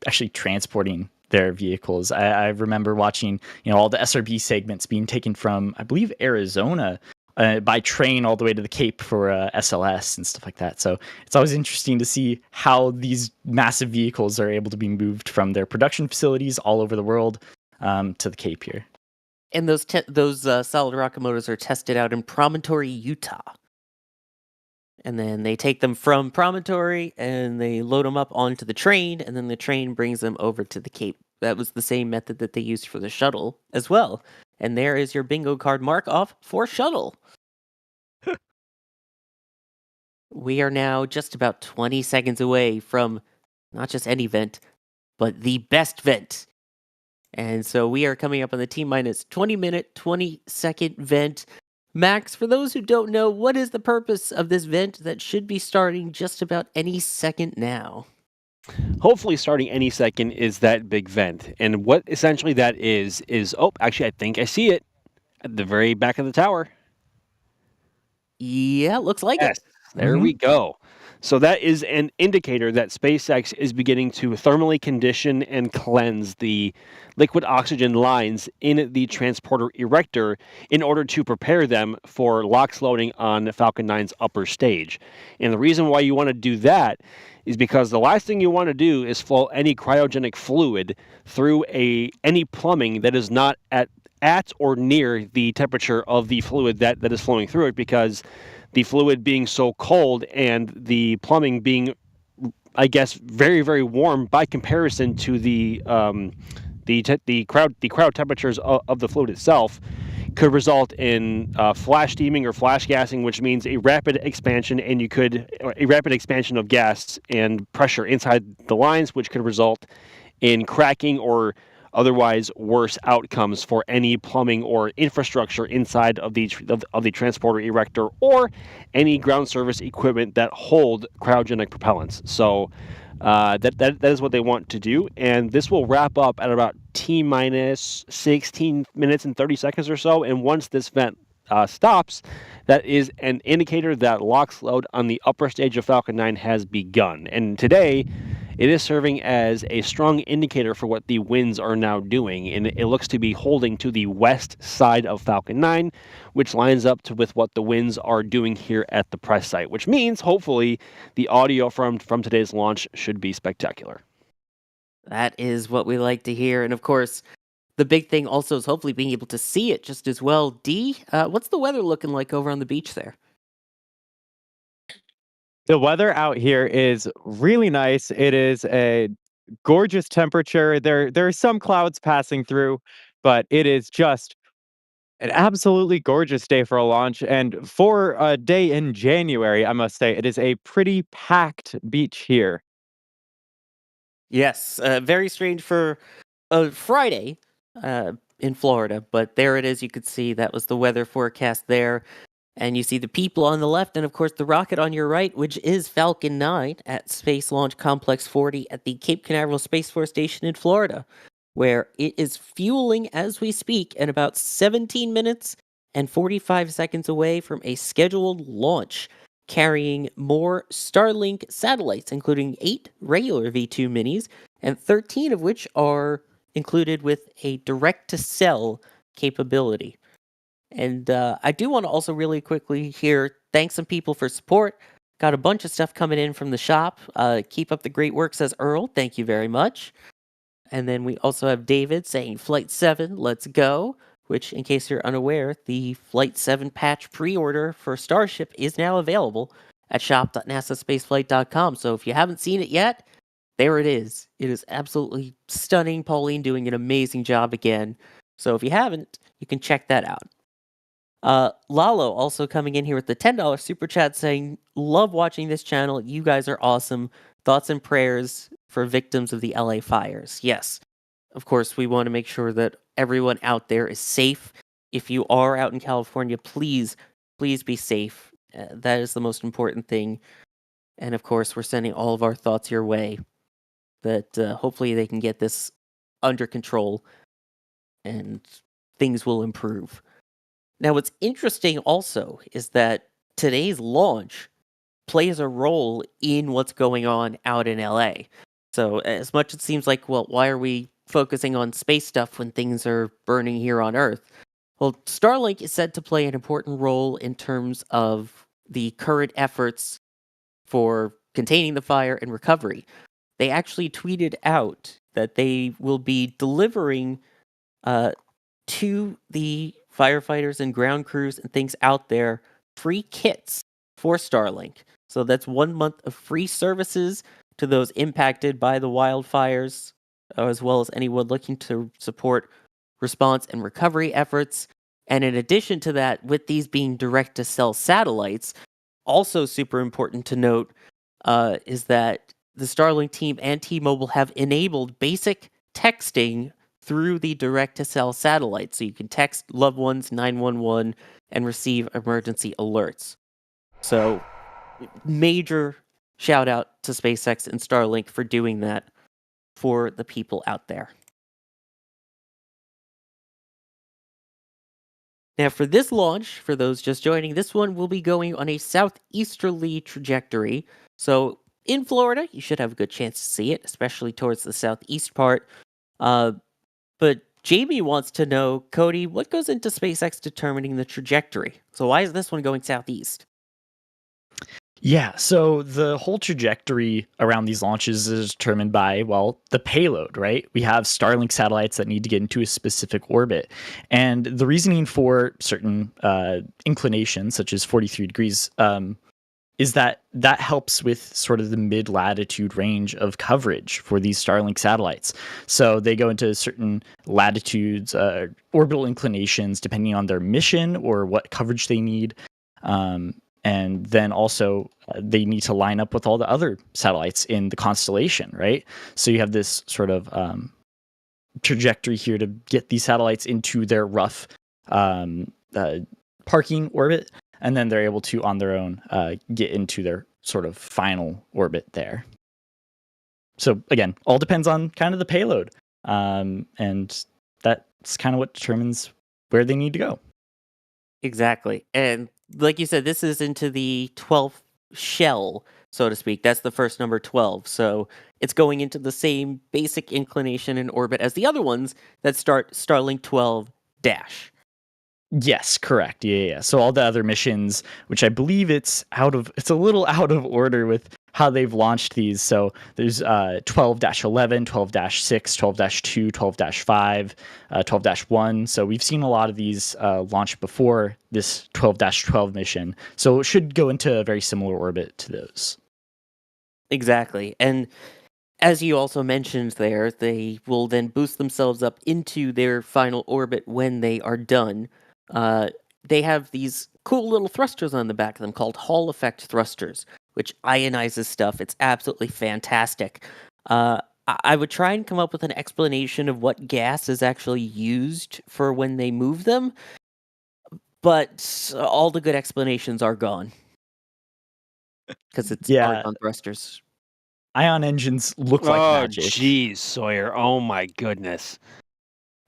actually transporting their vehicles. I remember watching, all the SRB segments being taken from, I believe, Arizona by train all the way to the Cape for SLS and stuff like that. So it's always interesting to see how these massive vehicles are able to be moved from their production facilities all over the world to the Cape here. And those solid rocket motors are tested out in Promontory, Utah. And then they take them from Promontory and they load them up onto the train, and then the train brings them over to the Cape. That was the same method that they used for the shuttle as well. And there is your bingo card mark off for shuttle. We are now just about 20 seconds away from not just any vent, but the best vent. And so we are coming up on the T-minus 20-minute, 20-second vent. Max, for those who don't know, what is the purpose of this vent that should be starting just about any second now? Hopefully starting any second is that big vent. And what essentially that is, actually, I think I see it at the very back of the tower. Yeah, looks like Yes, it. there we go. So that is an indicator that SpaceX is beginning to thermally condition and cleanse the liquid oxygen lines in the transporter erector in order to prepare them for LOX loading on Falcon 9's upper stage. And the reason why you want to do that is because the last thing you want to do is flow any cryogenic fluid through any plumbing that is not at or near the temperature of the fluid that is flowing through it, because the fluid being so cold and the plumbing being, I guess, very, very warm by comparison to the crowd temperatures of the fluid itself, could result in flash steaming or flash gassing, which means a rapid expansion of gas and pressure inside the lines, which could result in cracking or otherwise worse outcomes for any plumbing or infrastructure inside of the transporter erector or any ground service equipment that hold cryogenic propellants. So that is what they want to do, and this will wrap up at about T-minus 16 minutes and 30 seconds or so. And once this vent stops, that is an indicator that LOX load on the upper stage of Falcon 9 has begun. And today, it is serving as a strong indicator for what the winds are now doing, and it looks to be holding to the west side of Falcon 9, which lines up with what the winds are doing here at the press site, which means, hopefully, the audio from today's launch should be spectacular. That is what we like to hear. And of course, the big thing also is hopefully being able to see it just as well. D, what's the weather looking like over on the beach there? The weather out here is really nice. It is a gorgeous temperature. There are some clouds passing through, but it is just an absolutely gorgeous day for a launch. And for a day in January, I must say, it is a pretty packed beach here. Yes, very strange for a Friday in Florida, but there it is. You could see that was the weather forecast there. And you see the people on the left, and of course the rocket on your right, which is Falcon 9 at Space Launch Complex 40 at the Cape Canaveral Space Force Station in Florida, where it is fueling as we speak and about 17 minutes and 45 seconds away from a scheduled launch, carrying more Starlink satellites, including 8 regular V2 minis, and 13 of which are included with a direct to cell capability. And I do want to also really quickly here thank some people for support. Got a bunch of stuff coming in from the shop. Keep up the great work, says Earl. Thank you very much. And then we also have David saying Flight 7, let's go. Which, in case you're unaware, the Flight 7 patch pre-order for Starship is now available at shop.nasaspaceflight.com. So if you haven't seen it yet, there it is. It is absolutely stunning. Pauline doing an amazing job again. So if you haven't, you can check that out. Lalo also coming in here with the $10 super chat saying, love watching this channel. You guys are awesome. Thoughts and prayers for victims of the LA fires. Yes, of course, we want to make sure that everyone out there is safe. If you are out in California, please be safe. That is the most important thing. And of course, we're sending all of our thoughts your way that hopefully they can get this under control and things will improve. Now, what's interesting also is that today's launch plays a role in what's going on out in LA. So as much as it seems like, well, why are we focusing on space stuff when things are burning here on Earth? Well, Starlink is said to play an important role in terms of the current efforts for containing the fire and recovery. They actually tweeted out that they will be delivering to the firefighters and ground crews and things out there free kits for Starlink. So that's 1 month of free services to those impacted by the wildfires, as well as anyone looking to support response and recovery efforts. And in addition to that, with these being direct to cell satellites, also super important to note is that the Starlink team and T-Mobile have enabled basic texting through the direct to cell satellite. So you can text loved ones 911 and receive emergency alerts. So major shout out to SpaceX and Starlink for doing that for the people out there. Now for this launch, for those just joining, this one will be going on a southeasterly trajectory. So in Florida, you should have a good chance to see it, especially towards the southeast part. But Jamie wants to know, Cody, what goes into SpaceX determining the trajectory? So why is this one going southeast? Yeah, so the whole trajectory around these launches is determined by, well, the payload, right? We have Starlink satellites that need to get into a specific orbit. And the reasoning for certain inclinations, such as 43 degrees, is that helps with sort of the mid-latitude range of coverage for these Starlink satellites. So they go into certain latitudes, orbital inclinations, depending on their mission or what coverage they need. And then also they need to line up with all the other satellites in the constellation, right? So you have this sort of trajectory here to get these satellites into their rough parking orbit, and then they're able to, on their own, get into their sort of final orbit there. So again, all depends on kind of the payload, and that's kind of what determines where they need to go. Exactly. And like you said, this is into the 12th shell, so to speak. That's the first number 12. So it's going into the same basic inclination and orbit as the other ones that start Starlink 12 dash. Yes, correct. Yeah. So all the other missions, which I believe it's a little out of order with how they've launched these. So there's 12-11, 12-6, 12-2, 12-5, 12-1. So we've seen a lot of these launch before this 12-12 mission. So it should go into a very similar orbit to those. Exactly. And as you also mentioned there, they will then boost themselves up into their final orbit when they are done. They have these cool little thrusters on the back of them called Hall effect thrusters, which ionizes stuff. It's absolutely fantastic. I would try and come up with an explanation of what gas is actually used for when they move them, but all the good explanations are gone because it's argon thrusters. Ion engines look like magic. Oh, jeez, Sawyer. Oh, my goodness.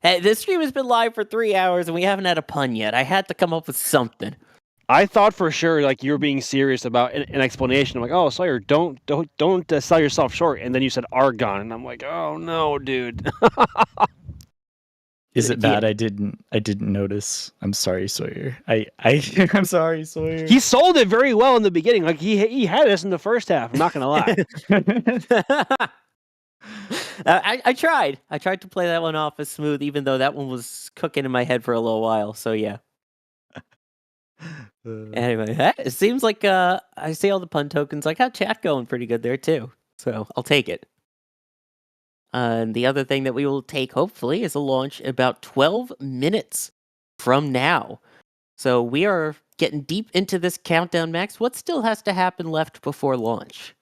Hey, this stream has been live for 3 hours and we haven't had a pun yet. I had to come up with something. I thought for sure like you were being serious about an explanation. I'm like, oh, Sawyer, don't sell yourself short. And then you said argon, and I'm like, oh no, dude. Is it bad? I didn't notice. I'm sorry, Sawyer. I'm sorry, Sawyer. He sold it very well in the beginning. Like he had us in the first half. I'm not gonna lie. I tried. I tried to play that one off as smooth, even though that one was cooking in my head for a little while. So yeah. Anyway, it seems like I see all the pun tokens. Like how chat going pretty good there too. So I'll take it. And the other thing that we will take, hopefully, is a launch about 12 minutes from now. So we are getting deep into this countdown, Max. What still has to happen left before launch?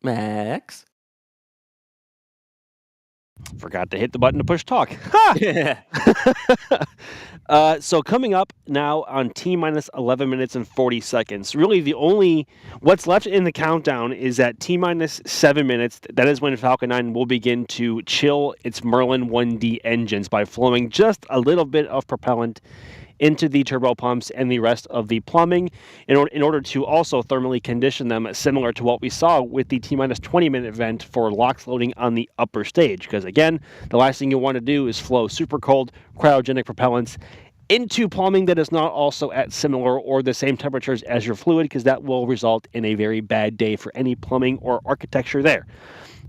Max? Forgot to hit the button to push talk. So coming up now on T-minus 11 minutes and 40 seconds. Really what's left in the countdown is at T-minus 7 minutes. That is when Falcon 9 will begin to chill its Merlin 1D engines by flowing just a little bit of propellant into the turbo pumps and the rest of the plumbing in order to also thermally condition them, similar to what we saw with the T-minus 20-minute vent for LOX loading on the upper stage. Because again, the last thing you want to do is flow super cold cryogenic propellants into plumbing that is not also at similar or the same temperatures as your fluid, because that will result in a very bad day for any plumbing or architecture there.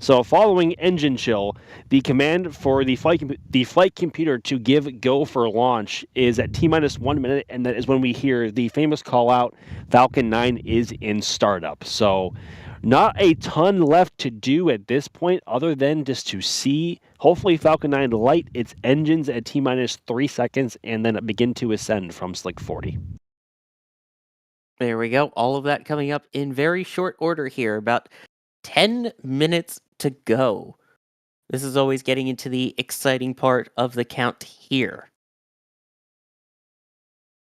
So following engine chill, the command for the flight computer to give go for launch is at T-minus 1 minute, and that is when we hear the famous call out, Falcon 9 is in startup. So not a ton left to do at this point other than just to see, hopefully Falcon 9 light its engines at T-minus 3 seconds and then begin to ascend from Slick 40. There we go. All of that coming up in very short order here. About 10 minutes to go. This is always getting into the exciting part of the count here.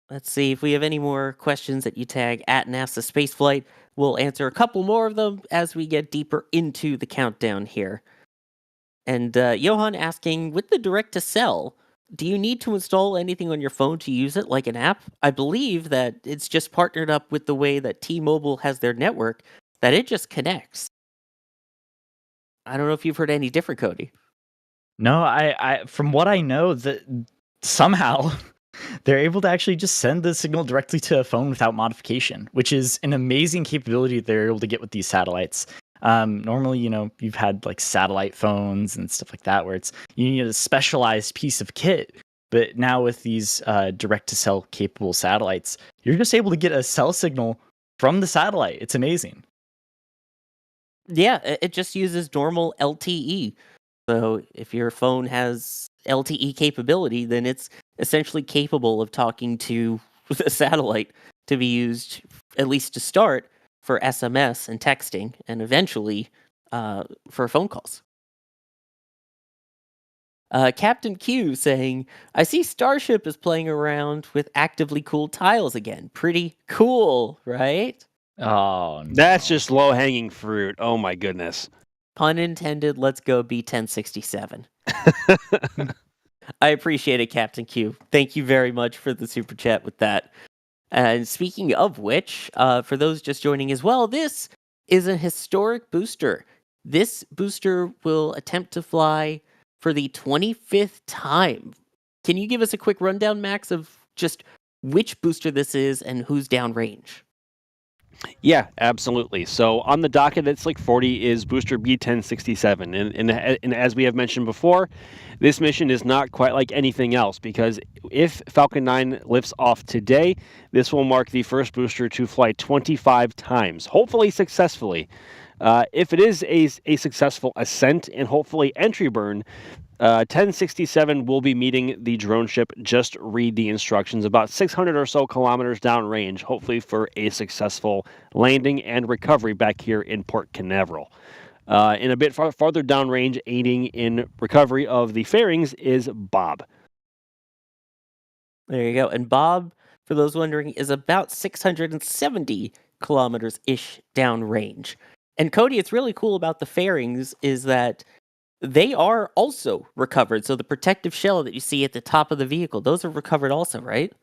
Let's see if we have any more questions that you tag at NASA Spaceflight. We'll answer a couple more of them as we get deeper into the countdown here. And Johan asking, with the Direct to Cell, do you need to install anything on your phone to use it, like an app? I believe that it's just partnered up with the way that T-Mobile has their network, that it just connects. I don't know if you've heard any different, Cody. No, I from what I know, that somehow they're able to actually just send the signal directly to a phone without modification, which is an amazing capability they're able to get with these satellites. Normally, you've had like satellite phones and stuff like that, where you need a specialized piece of kit. But now with these direct to cell capable satellites, you're just able to get a cell signal from the satellite. It's amazing. Yeah, it just uses normal LTE. So if your phone has LTE capability, then it's essentially capable of talking to a satellite to be used, at least to start, for SMS and texting, and eventually for phone calls. Captain Q saying, I see Starship is playing around with actively cooled tiles again. Pretty cool, right? Oh, no. That's just low hanging fruit. Oh my goodness. Pun intended, let's go B1067. I appreciate it, Captain Q. Thank you very much for the super chat with that. And speaking of which, for those just joining as well, this is a historic booster. This booster will attempt to fly for the 25th time. Can you give us a quick rundown, Max, of just which booster this is and who's downrange? Yeah, absolutely. So on the docket at Slick 40 is booster B1067. And as we have mentioned before, this mission is not quite like anything else, because if Falcon 9 lifts off today, this will mark the first booster to fly 25 times, hopefully successfully. If it is a successful ascent and hopefully entry burn, 1067 will be meeting the drone ship. Just read the instructions, about 600 or so kilometers downrange, hopefully for a successful landing and recovery back here in Port Canaveral. In a bit farther downrange, aiding in recovery of the fairings, is Bob. There you go. And Bob, for those wondering, is about 670 kilometers-ish downrange. And Cody, it's really cool about the fairings is that they are also recovered. So the protective shell that you see at the top of the vehicle, those are recovered also, right?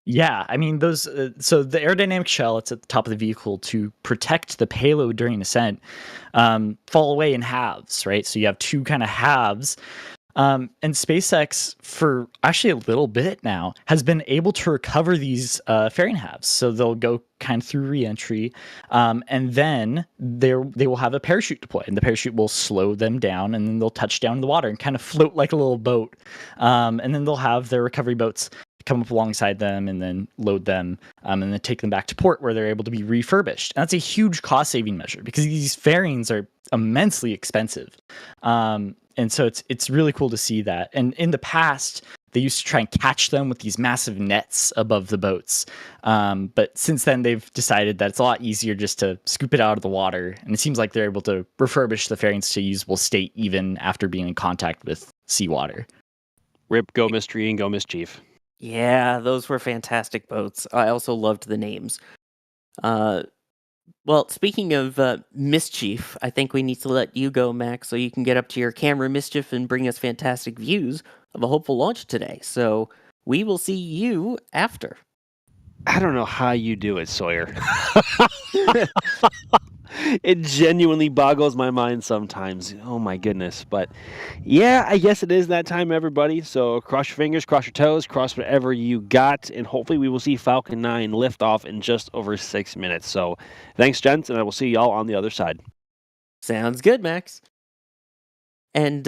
Yeah, I mean those. So the aerodynamic shell, it's at the top of the vehicle to protect the payload during ascent, fall away in halves, right? So you have two kind of halves. And SpaceX, for actually a little bit now, has been able to recover these fairing halves. So they'll go kind of through reentry, and then they will have a parachute deploy, and the parachute will slow them down, and then they'll touch down in the water and kind of float like a little boat. And then they'll have their recovery boats come up alongside them and then load them, and then take them back to port where they're able to be refurbished. And that's a huge cost-saving measure because these fairings are immensely expensive. And so it's really cool to see that. And in the past, they used to try and catch them with these massive nets above the boats. But since then, they've decided that it's a lot easier just to scoop it out of the water. And it seems like they're able to refurbish the fairings to usable state even after being in contact with seawater. Rip, go Mystery, and go Mischief. Yeah, those were fantastic boats. I also loved the names. Well, speaking of mischief, I think we need to let you go, Max, so you can get up to your camera mischief and bring us fantastic views of a hopeful launch today. So we will see you after. I don't know how you do it, Sawyer. It genuinely boggles my mind sometimes. Oh my goodness. But yeah, I guess it is that time, everybody. So cross your fingers, cross your toes, cross whatever you got, and hopefully we will see Falcon 9 lift off in just over 6 minutes. So thanks, gents, and I will see y'all on the other side. Sounds good, Max. And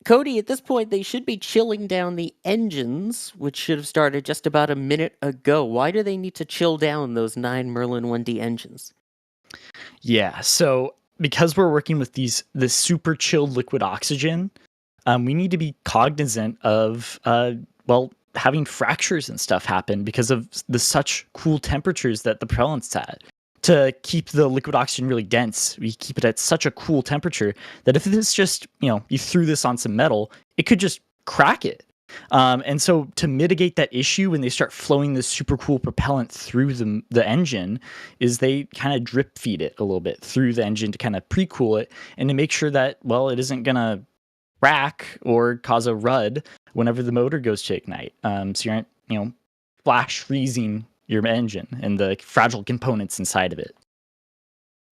Cody, at this point, they should be chilling down the engines, which should have started just about a minute ago. Why do they need to chill down those 9 Merlin 1D engines? Yeah, so because we're working with this super chilled liquid oxygen, we need to be cognizant of having fractures and stuff happen because of the such cool temperatures that the propellant's at. To keep the liquid oxygen really dense, we keep it at such a cool temperature that if it's just, you threw this on some metal, it could just crack it. And so to mitigate that issue when they start flowing this super cool propellant through the engine is they kind of drip feed it a little bit through the engine to kind of pre-cool it and to make sure that, it isn't going to crack or cause a rud whenever the motor goes to ignite. So you aren't, flash freezing your engine and the fragile components inside of it.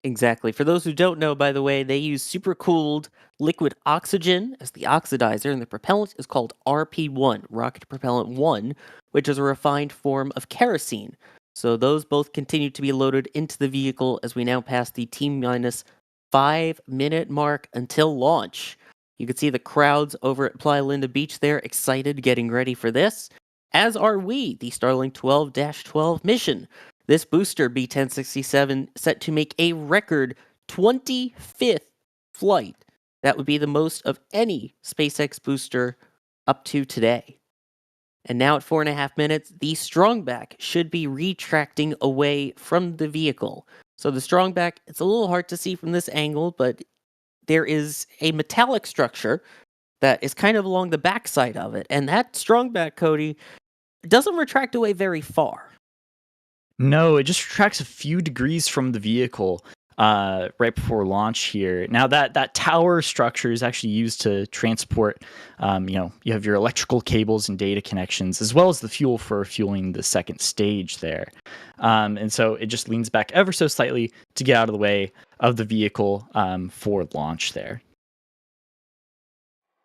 Exactly. For those who don't know, by the way, they use supercooled liquid oxygen as the oxidizer, and the propellant is called RP1, Rocket Propellant 1, which is a refined form of kerosene. So those both continue to be loaded into the vehicle as we now pass the T-minus 5-minute mark until launch. You can see the crowds over at Playa Linda Beach there, excited, getting ready for this, as are we, the Starlink 12-12 mission. This booster, B1067, set to make a record 25th flight. That would be the most of any SpaceX booster up to today. And now at 4.5 minutes, the strongback should be retracting away from the vehicle. So the strongback, it's a little hard to see from this angle, but there is a metallic structure that is kind of along the backside of it. And that strongback, Cody, doesn't retract away very far. No, it just retracts a few degrees from the vehicle right before launch here. Now that tower structure is actually used to transport, you have your electrical cables and data connections, as well as the fuel for fueling the second stage there. And so it just leans back ever so slightly to get out of the way of the vehicle for launch there.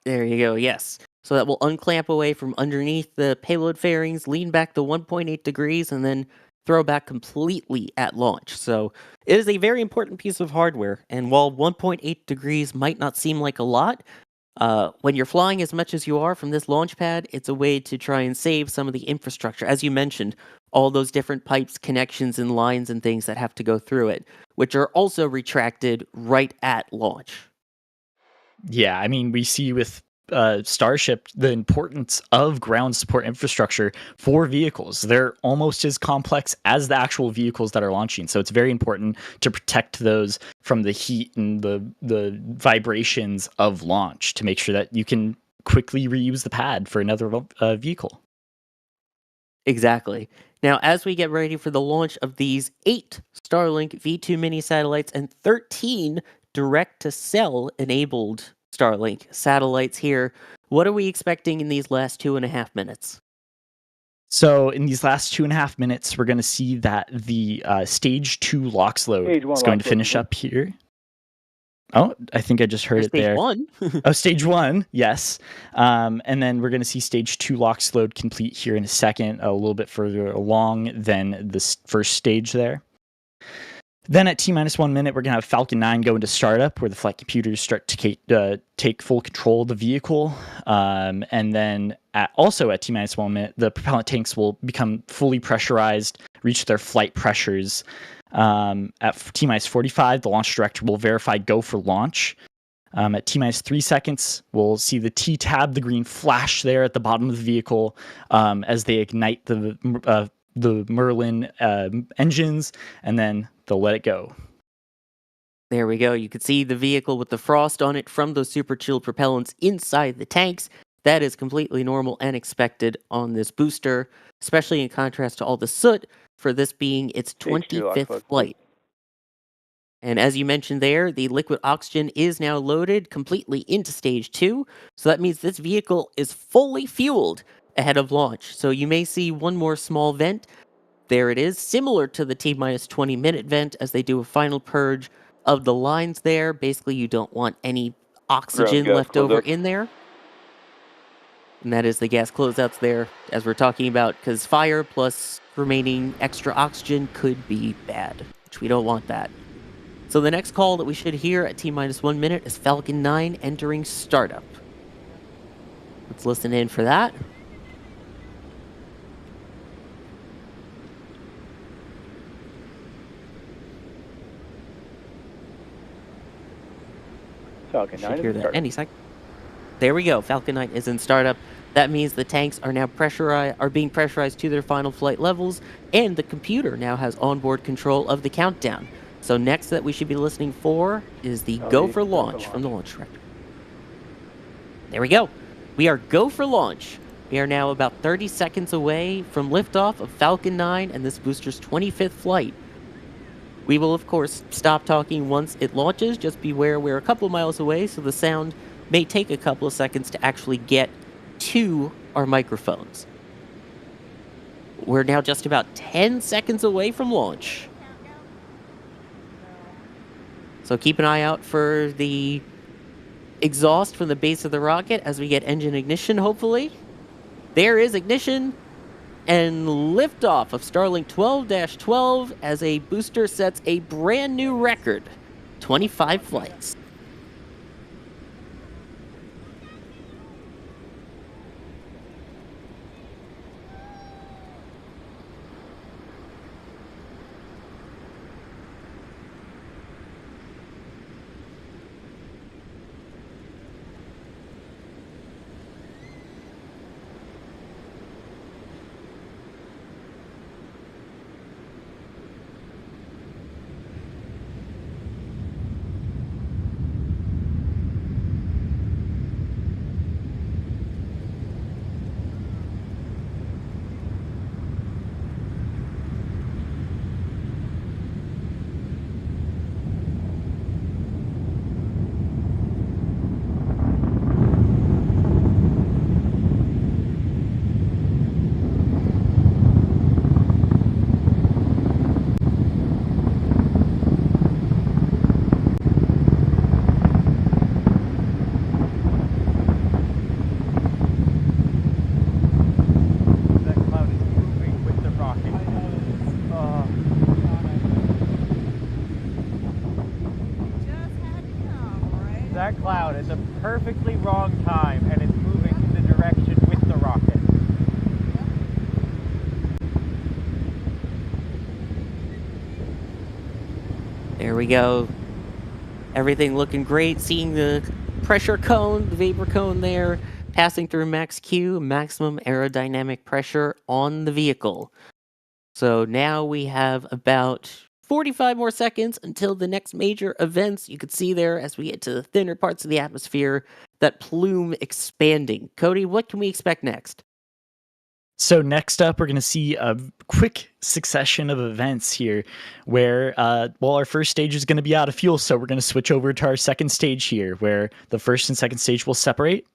There you go, yes. So that will unclamp away from underneath the payload fairings, lean back the 1.8 degrees, and then throw back completely at launch. So it is a very important piece of hardware. And while 1.8 degrees might not seem like a lot, when you're flying as much as you are from this launch pad, it's a way to try and save some of the infrastructure. As you mentioned, all those different pipes, connections, and lines and things that have to go through it, which are also retracted right at launch. Yeah, I mean, we see with Starship the importance of ground support infrastructure for vehicles. They're almost as complex as the actual vehicles that are launching, so it's very important to protect those from the heat and the vibrations of launch to make sure that you can quickly reuse the pad for another vehicle. Exactly. Now, as we get ready for the launch of these 8 Starlink V2 mini satellites and 13 Direct to Cell enabled Starlink satellites here, what are we expecting in these last 2.5 minutes? So in these last 2.5 minutes, we're going to see that the stage 2 LOX load Stage 1 is going to LOX finish load. up here. Oh, I think I just heard it Stage there. 1? Oh, stage 1, yes. And then we're going to see stage 2 LOX load complete here in a second, a little bit further along than this first stage there. Then at T-minus 1 minute, we're going to have Falcon 9 go into startup, where the flight computers start to take full control of the vehicle. And then also at T-minus 1 minute, the propellant tanks will become fully pressurized, reach their flight pressures. At T-minus 45, the launch director will verify go for launch. At T-minus 3 seconds, we'll see the T-tab, the green flash there at the bottom of the vehicle as they ignite the Merlin engines, and then they'll let it go. There we go. You can see the vehicle with the frost on it from those super chilled propellants inside the tanks. That is completely normal and expected on this booster, especially in contrast to all the soot for this being its Stage 2 LOX 25th load. flight. And as you mentioned there, the liquid oxygen is now loaded completely into stage 2. So that means this vehicle is fully fueled ahead of launch. So you may see one more small vent. There it is, similar to the T-minus 20-minute vent as they do a final purge of the lines there. Basically, you don't want any oxygen gas left over closeouts. in there. And that is the gas closeouts there, as we're talking about, because fire plus remaining extra oxygen could be bad, which we don't want that. So the next call that we should hear at T-minus 1 minute is Falcon 9 entering startup. Let's listen in for that. Falcon 9 Should hear is that started. any second. There we go. Falcon 9 is in startup. That means the tanks are now being pressurized to their final flight levels, and the computer now has onboard control of the countdown. So next that we should be listening for is the go for launch from the launch director. There we go. We are go for launch. We are now about 30 seconds away from liftoff of Falcon 9 and this booster's 25th flight. We will, of course, stop talking once it launches. Just beware we're a couple miles away, so the sound may take a couple of seconds to actually get to our microphones. We're now just about 10 seconds away from launch. So keep an eye out for the exhaust from the base of the rocket as we get engine ignition, hopefully. There is ignition and liftoff of Starlink 12-12 as a booster sets a brand new record, 25 flights. That cloud is a perfectly wrong time, and it's moving in the direction with the rocket. There we go. Everything looking great. Seeing the pressure cone, the vapor cone there, passing through max Q, maximum aerodynamic pressure on the vehicle. So now we have about 45 more seconds until the next major events. You could see there as we get to the thinner parts of the atmosphere, that plume expanding. Cody, what can we expect next? So next up, we're going to see a quick succession of events here where, our first stage is going to be out of fuel. So we're going to switch over to our second stage here where the first and second stage will separate.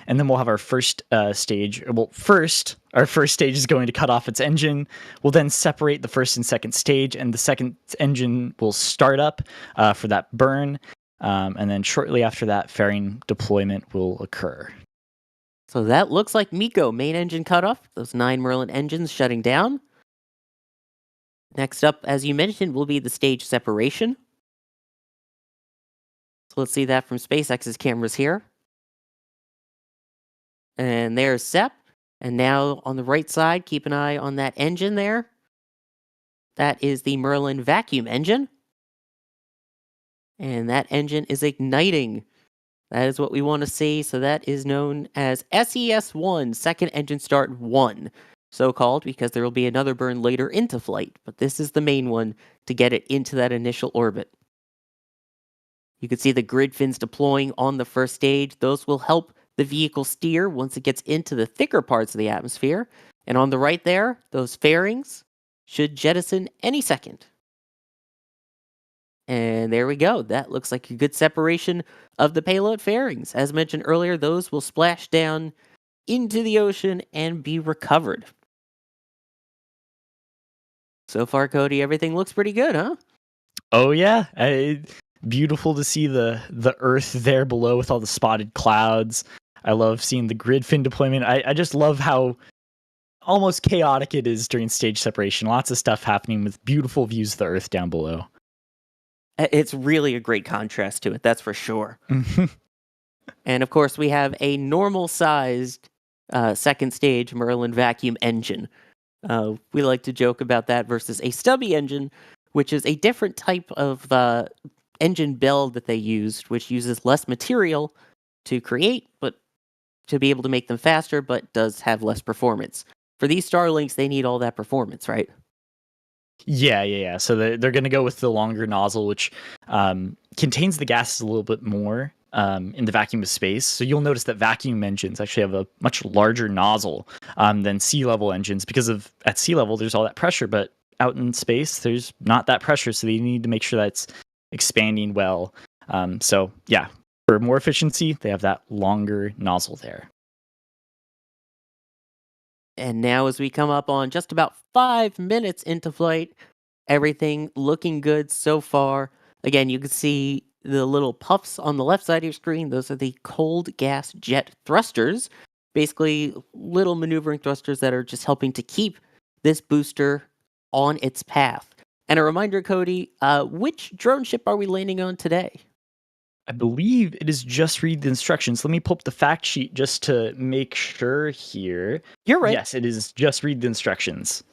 And then we'll have our first stage. Well, first, our first stage is going to cut off its engine. We'll then separate the first and second stage, and the second engine will start up for that burn. And then shortly after that, fairing deployment will occur. So that looks like Miko, main engine cutoff. Those 9 Merlin engines shutting down. Next up, as you mentioned, will be the stage separation. So let's see that from SpaceX's cameras here. And there's SEP. And now on the right side, keep an eye on that engine there. That is the Merlin vacuum engine. And that engine is igniting. That is what we want to see. So that is known as SES-1, second engine start 1. So called because there will be another burn later into flight. But this is the main one to get it into that initial orbit. You can see the grid fins deploying on the first stage. Those will help the vehicle steer once it gets into the thicker parts of the atmosphere. And on the right there, those fairings should jettison any second. And there we go. That looks like a good separation of the payload fairings. As mentioned earlier, those will splash down into the ocean and be recovered. So far, Cody, everything looks pretty good, huh? Oh yeah, beautiful to see the Earth there below with all the spotted clouds. I love seeing the grid fin deployment. I just love how almost chaotic it is during stage separation. Lots of stuff happening with beautiful views of the Earth down below. It's really a great contrast to it, that's for sure. And of course, we have a normal-sized second stage Merlin vacuum engine. We like to joke about that versus a Stubby engine, which is a different type of engine build that they used, which uses less material to create, but to be able to make them faster, but does have less performance. For these Starlinks, they need all that performance, right? Yeah. So they're going to go with the longer nozzle, which contains the gases a little bit more in the vacuum of space. So you'll notice that vacuum engines actually have a much larger nozzle than sea level engines because at sea level, there's all that pressure, but out in space, there's not that pressure. So you need to make sure that's expanding well. So yeah, For more efficiency, they have that longer nozzle there. And now, as we come up on just about 5 minutes into flight, everything looking good so far. Again, you can see the little puffs on the left side of your screen. Those are the cold gas jet thrusters. Basically, little maneuvering thrusters that are just helping to keep this booster on its path. And a reminder, Cody, which drone ship are we landing on today? I believe it is just read the instructions. Let me pull up the fact sheet just to make sure here. You're right. Yes, it is just read the instructions.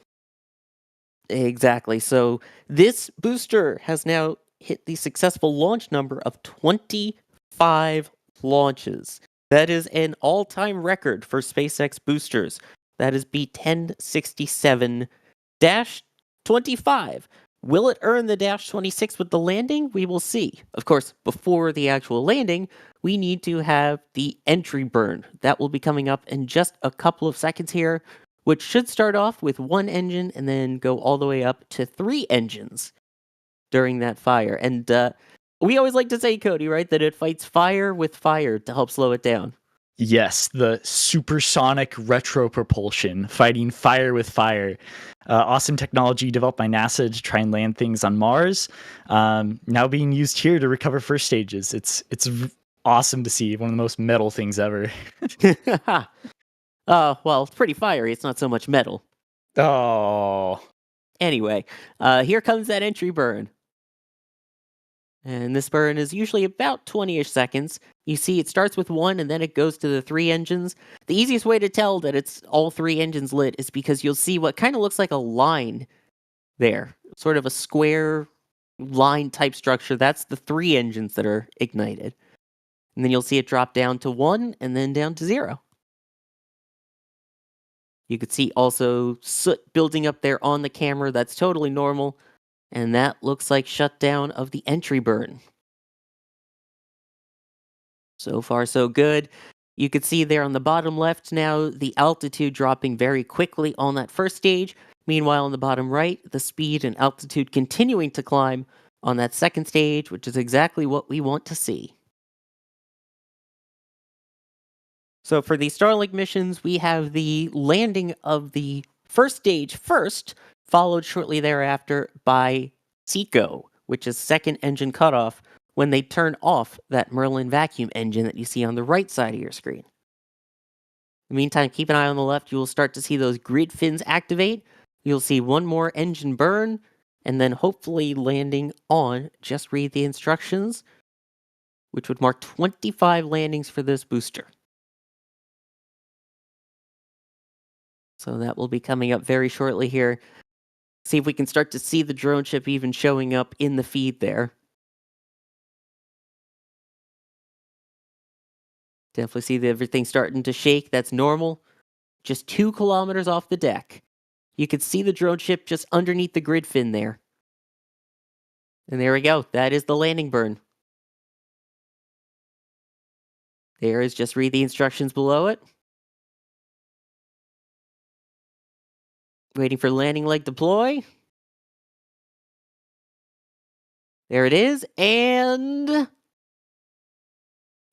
Exactly. So this booster has now hit the successful launch number of 25 launches. That is an all-time record for SpaceX boosters. That is B1067-25. Will it earn the -26 with the landing? We will see. Of course, before the actual landing, we need to have the entry burn. That will be coming up in just a couple of seconds here, which should start off with 1 engine and then go all the way up to 3 engines during that fire. And we always like to say, Cody, right, that it fights fire with fire to help slow it down. Yes, the supersonic retro propulsion, fighting fire with fire. Awesome technology developed by NASA to try and land things on Mars. Now being used here to recover first stages. It's awesome to see. One of the most metal things ever. Well, it's pretty fiery. It's not so much metal. Oh. Anyway, here comes that entry burn. And this burn is usually about 20-ish seconds. You see it starts with 1 and then it goes to the 3 engines. The easiest way to tell that it's all 3 engines lit is because you'll see what kind of looks like a line there. Sort of a square line type structure. That's the 3 engines that are ignited. And then you'll see it drop down to 1 and then down to 0. You could see also soot building up there on the camera. That's totally normal. And that looks like shutdown of the entry burn. So far, so good. You could see there on the bottom left now the altitude dropping very quickly on that first stage. Meanwhile, on the bottom right, the speed and altitude continuing to climb on that second stage, which is exactly what we want to see. So for the Starlink missions, we have the landing of the first stage first, followed shortly thereafter by SECO, which is second engine cutoff, when they turn off that Merlin vacuum engine that you see on the right side of your screen. In the meantime, keep an eye on the left. You will start to see those grid fins activate. You'll see 1 more engine burn, and then hopefully landing on just read the instructions, which would mark 25 landings for this booster. So that will be coming up very shortly here. See if we can start to see the drone ship even showing up in the feed there. Definitely see everything starting to shake. That's normal. Just 2 kilometers off the deck. You can see the drone ship just underneath the grid fin there. And there we go. That is the landing burn. There is just read the instructions below it. Waiting for landing leg deploy. There it is. And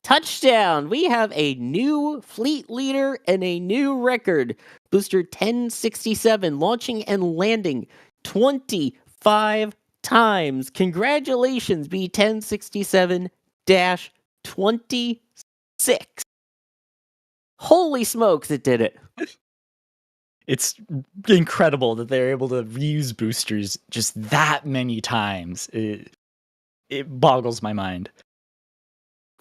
touchdown! We have a new fleet leader and a new record. Booster 1067 launching and landing 25 times. Congratulations, B1067-26. Holy smokes, it did it. It's incredible that they're able to reuse boosters just that many times. It boggles my mind.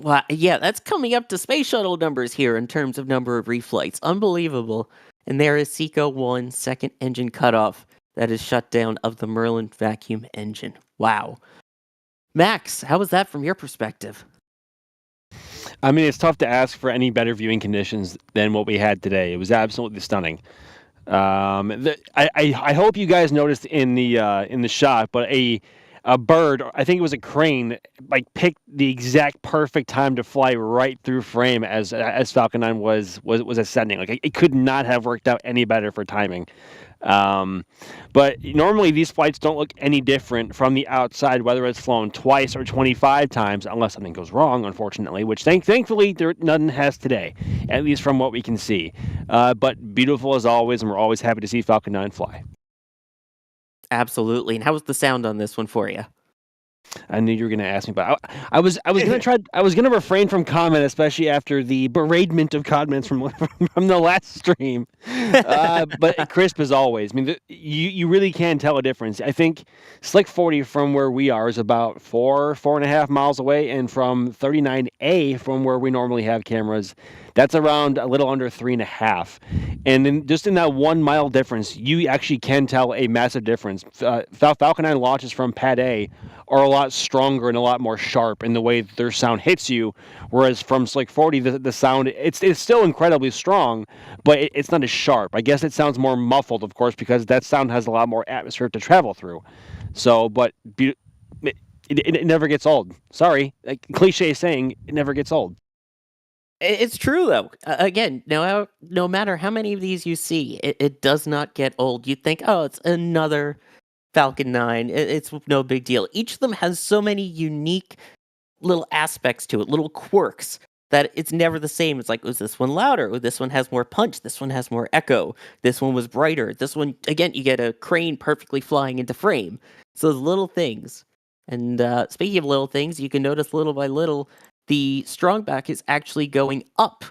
Wow, yeah, that's coming up to space shuttle numbers here in terms of number of reflights. Unbelievable. And there is SECO 1 second engine cutoff. That is shutdown of the Merlin vacuum engine. Wow. Max, how was that from your perspective? I mean, it's tough to ask for any better viewing conditions than what we had today. It was absolutely stunning. I hope you guys noticed in the shot, but a bird, I think it was a crane, like picked the exact perfect time to fly right through frame as Falcon 9 was ascending. Like it could not have worked out any better for timing. But normally these flights don't look any different from the outside, whether it's flown twice or 25 times, unless something goes wrong, unfortunately, which thankfully none has today, at least from what we can see. But beautiful as always, and we're always happy to see Falcon 9 fly. Absolutely. And how was the sound on this one for you? I knew you were going to ask me, but I was going to refrain from comment, especially after the bereavement of comments from the last stream. But crisp as always. I mean, you really can tell a difference. I think Slick 40 from where we are is about 4.5 miles away, and from 39A from where we normally have cameras, that's around a little under 3.5. And then just in that 1 mile difference, you actually can tell a massive difference. Falcon 9 launches from Pad A are a lot stronger and a lot more sharp in the way that their sound hits you, whereas from Slick 40, the sound, it's still incredibly strong, but it's not as sharp. I guess it sounds more muffled, of course, because that sound has a lot more atmosphere to travel through. So, but it never gets old. Sorry, like cliche saying, it never gets old. It's true, though. Again, no matter how many of these you see, it does not get old. You think, oh, it's another Falcon 9. It's no big deal. Each of them has so many unique little aspects to it, little quirks, that it's never the same. It's like, was this one louder? Oh, this one has more punch. This one has more echo. This one was brighter. This one, again, you get a crane perfectly flying into frame. So those little things. And speaking of little things, you can notice little by little, the strongback is actually going up.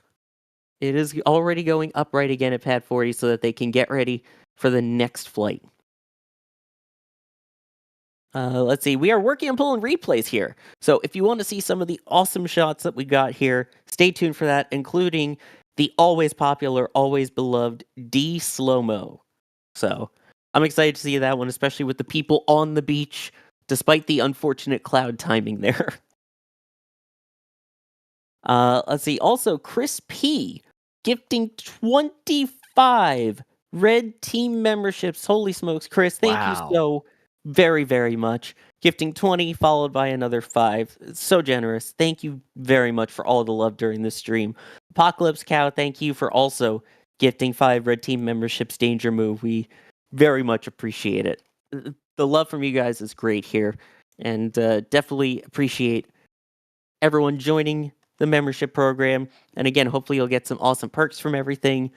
It is already going up right again at Pad 40 so that they can get ready for the next flight. Let's see. We are working on pulling replays here. So if you want to see some of the awesome shots that we got here, stay tuned for that, including the always popular, always beloved D slow-mo. So I'm excited to see that one, especially with the people on the beach, despite the unfortunate cloud timing there. Let's see. Also, Chris P. gifting 25 red team memberships. Holy smokes, Chris. Thank you so very, very much. Gifting 20, followed by another 5. It's so generous. Thank you very much for all the love during this stream. Apocalypse Cow, thank you for also gifting 5 red team memberships. Danger Move. We very much appreciate it. The love from you guys is great here. And definitely appreciate everyone joining the membership program. And again, hopefully you'll get some awesome perks from everything,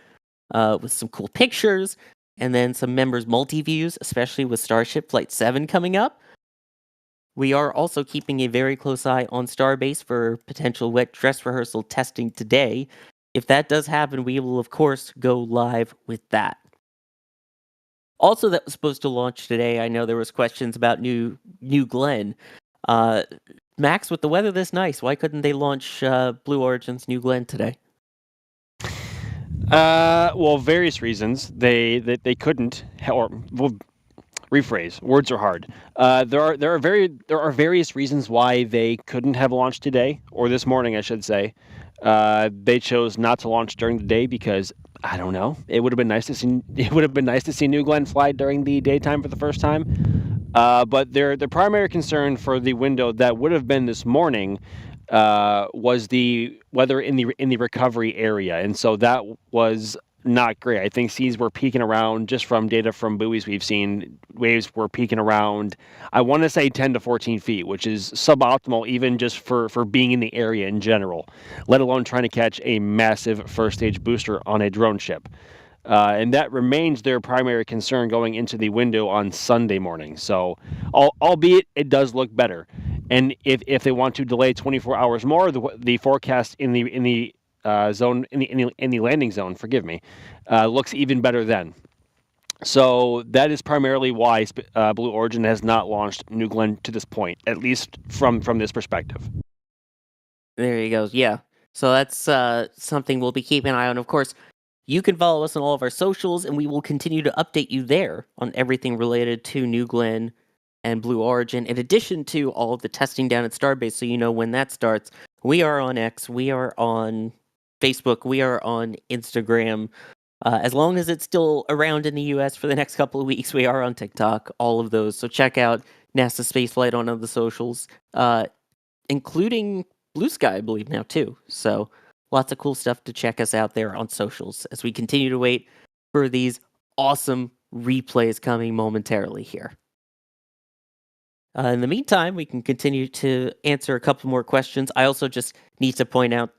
with some cool pictures, and then some members multi-views, especially with Starship Flight 7 coming up. We are also keeping a very close eye on Starbase for potential wet dress rehearsal testing today. If that does happen, we will of course go live with that. Also, that was supposed to launch today. I know there was questions about New Glenn. Max, with the weather this nice, why couldn't they launch Blue Origin's New Glenn today? Well, various reasons. They couldn't, or well, rephrase. Words are hard. There are various reasons why they couldn't have launched today, or this morning, I should say. They chose not to launch during the day because I don't know. It would have been nice to see. It would have been nice to see New Glenn fly during the daytime for the first time. But their primary concern for the window that would have been this morning was the weather in the recovery area, and so that was not great. I think seas were peaking around, just from data from buoys we've seen, waves were peaking around, I want to say 10 to 14 feet, which is suboptimal even just for being in the area in general, let alone trying to catch a massive first stage booster on a drone ship. And that remains their primary concern going into the window on Sunday morning. So, albeit it does look better, and if they want to delay 24 hours more, the forecast in the zone in the landing zone, forgive me, looks even better then. So that is primarily why Blue Origin has not launched New Glenn to this point, at least from this perspective. There you go. Yeah. So that's something we'll be keeping an eye on. Of course, you can follow us on all of our socials, and we will continue to update you there on everything related to New Glenn and Blue Origin, in addition to all of the testing down at Starbase, so you know when that starts. We are on X, we are on Facebook, we are on Instagram. As long as it's still around in the US for the next couple of weeks, we are on TikTok, all of those. So check out NASA Spaceflight on all the socials, including Blue Sky, I believe, now too. So lots of cool stuff to check us out there on socials as we continue to wait for these awesome replays coming momentarily here. In the meantime, we can continue to answer a couple more questions. I also just need to point out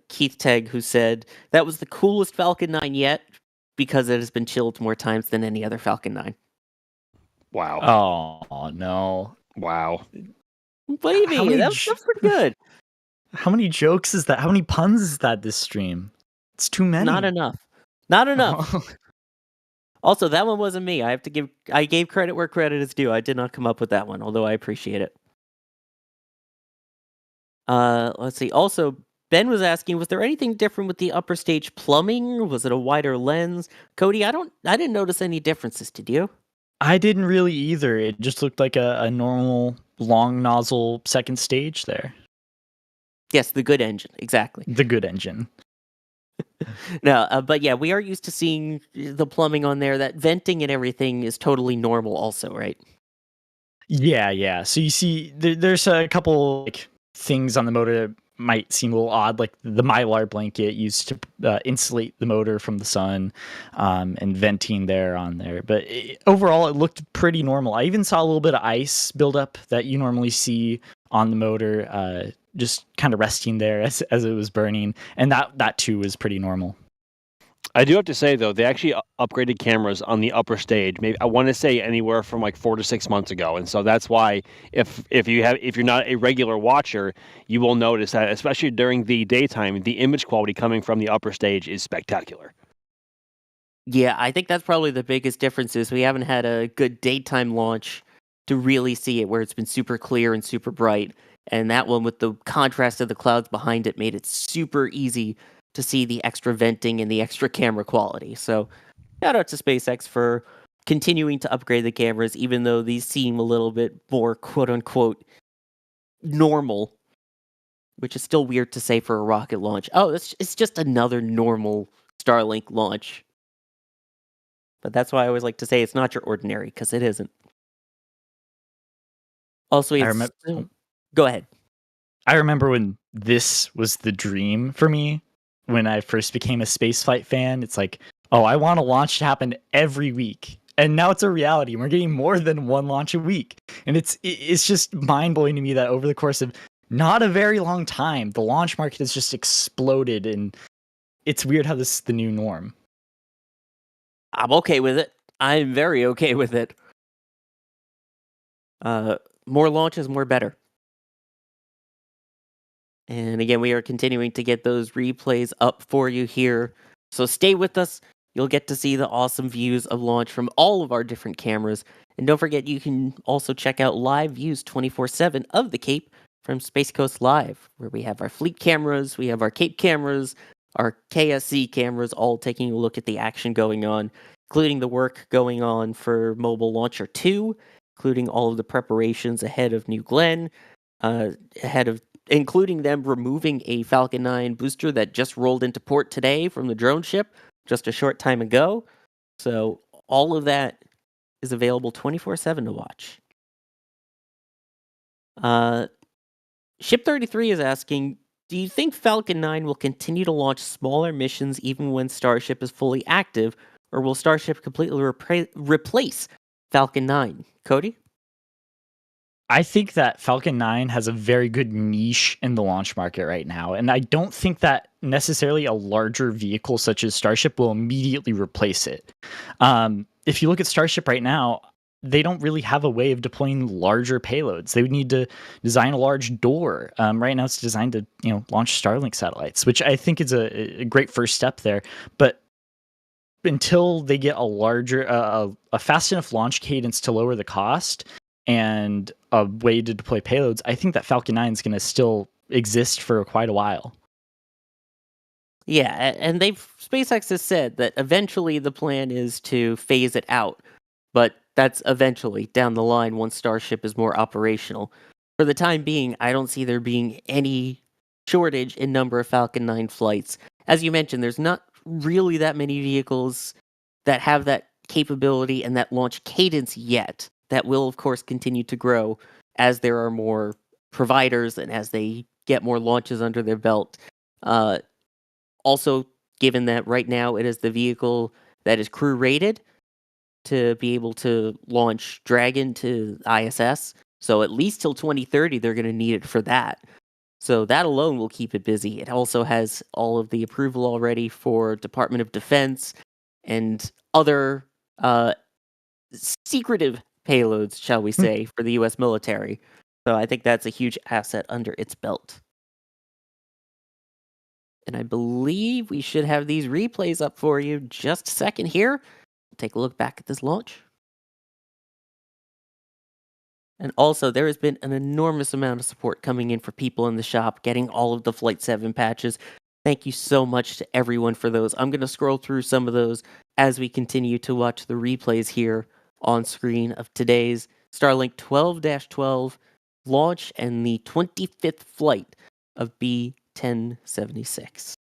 Keith Tegg, who said that was the coolest Falcon 9 yet because it has been chilled more times than any other Falcon 9. Wow. Oh no! Wow. What do you How mean? many That's pretty good. How many jokes is that? How many puns is that this stream? It's too many. Not enough. Not enough. Also, that one wasn't me. I gave credit where credit is due. I did not come up with that one, although I appreciate it. Let's see. Also, Ben was asking, was there anything different with the upper stage plumbing? Was it a wider lens? Cody, I didn't notice any differences, did you? I didn't really either. It just looked like a normal long nozzle second stage there. Yes, the good engine, exactly. The good engine. No, but yeah, we are used to seeing the plumbing on there. That venting and everything is totally normal also, right? Yeah. So you see, there's a couple like things on the motor that might seem a little odd, like the Mylar blanket used to insulate the motor from the sun, and venting there on there. But overall, it looked pretty normal. I even saw a little bit of ice buildup that you normally see on the motor, just kind of resting there as it was burning, and that too was pretty normal. I do have to say though, they actually upgraded cameras on the upper stage. Maybe I want to say anywhere from like 4 to 6 months ago, and so that's why if you're not a regular watcher, you will notice that, especially during the daytime, the image quality coming from the upper stage is spectacular. Yeah, I think that's probably the biggest difference is we haven't had a good daytime launch to really see it where it's been super clear and super bright. And that one with the contrast of the clouds behind it made it super easy to see the extra venting and the extra camera quality. So shout out to SpaceX for continuing to upgrade the cameras, even though these seem a little bit more quote unquote normal, which is still weird to say for a rocket launch. Oh, it's just another normal Starlink launch. But that's why I always like to say it's not your ordinary, because it isn't. Also, go ahead. I remember when this was the dream for me when I first became a spaceflight fan. It's like, oh, I want a launch to happen every week. And now it's a reality. We're getting more than one launch a week. And it's just mind-blowing to me that over the course of not a very long time, the launch market has just exploded, and it's weird how this is the new norm. I'm okay with it. I'm very okay with it. More launches, more better. And again, we are continuing to get those replays up for you here. So stay with us. You'll get to see the awesome views of launch from all of our different cameras. And don't forget, you can also check out live views 24/7 of the Cape from Space Coast Live, where we have our fleet cameras, we have our Cape cameras, our KSC cameras, all taking a look at the action going on, including the work going on for Mobile Launcher 2, including all of the preparations ahead of New Glenn, including them removing a Falcon 9 booster that just rolled into port today from the drone ship just a short time ago. So all of that is available 24/7 to watch. Ship 33 is asking, do you think Falcon 9 will continue to launch smaller missions even when Starship is fully active, or will Starship completely replace Falcon 9? Cody? I think that Falcon 9 has a very good niche in the launch market right now, and I don't think that necessarily a larger vehicle such as Starship will immediately replace it. If you look at Starship right now, they don't really have a way of deploying larger payloads. They would need to design a large door. Right now, it's designed to launch Starlink satellites, which I think is a great first step there. But until they get a larger, a fast enough launch cadence to lower the cost and a way to deploy payloads, I think that Falcon 9 is going to still exist for quite a while. Yeah, and SpaceX has said that eventually the plan is to phase it out, but that's eventually down the line once Starship is more operational. For the time being, I don't see there being any shortage in number of Falcon 9 flights. As you mentioned, there's not really that many vehicles that have that capability and that launch cadence yet. That will, of course, continue to grow as there are more providers and as they get more launches under their belt. Also, given that right now it is the vehicle that is crew rated, to be able to launch Dragon to ISS. So at least till 2030, they're going to need it for that. So that alone will keep it busy. It also has all of the approval already for Department of Defense and other secretive payloads, shall we say, for the U.S. military. So I think that's a huge asset under its belt. And I believe we should have these replays up for you just a second here. Take a look back at this launch. And also, there has been an enormous amount of support coming in for people in the shop, getting all of the Flight 7 patches. Thank you so much to everyone for those. I'm going to scroll through some of those as we continue to watch the replays here on screen of today's Starlink 12-12 launch and the 25th flight of B-1076.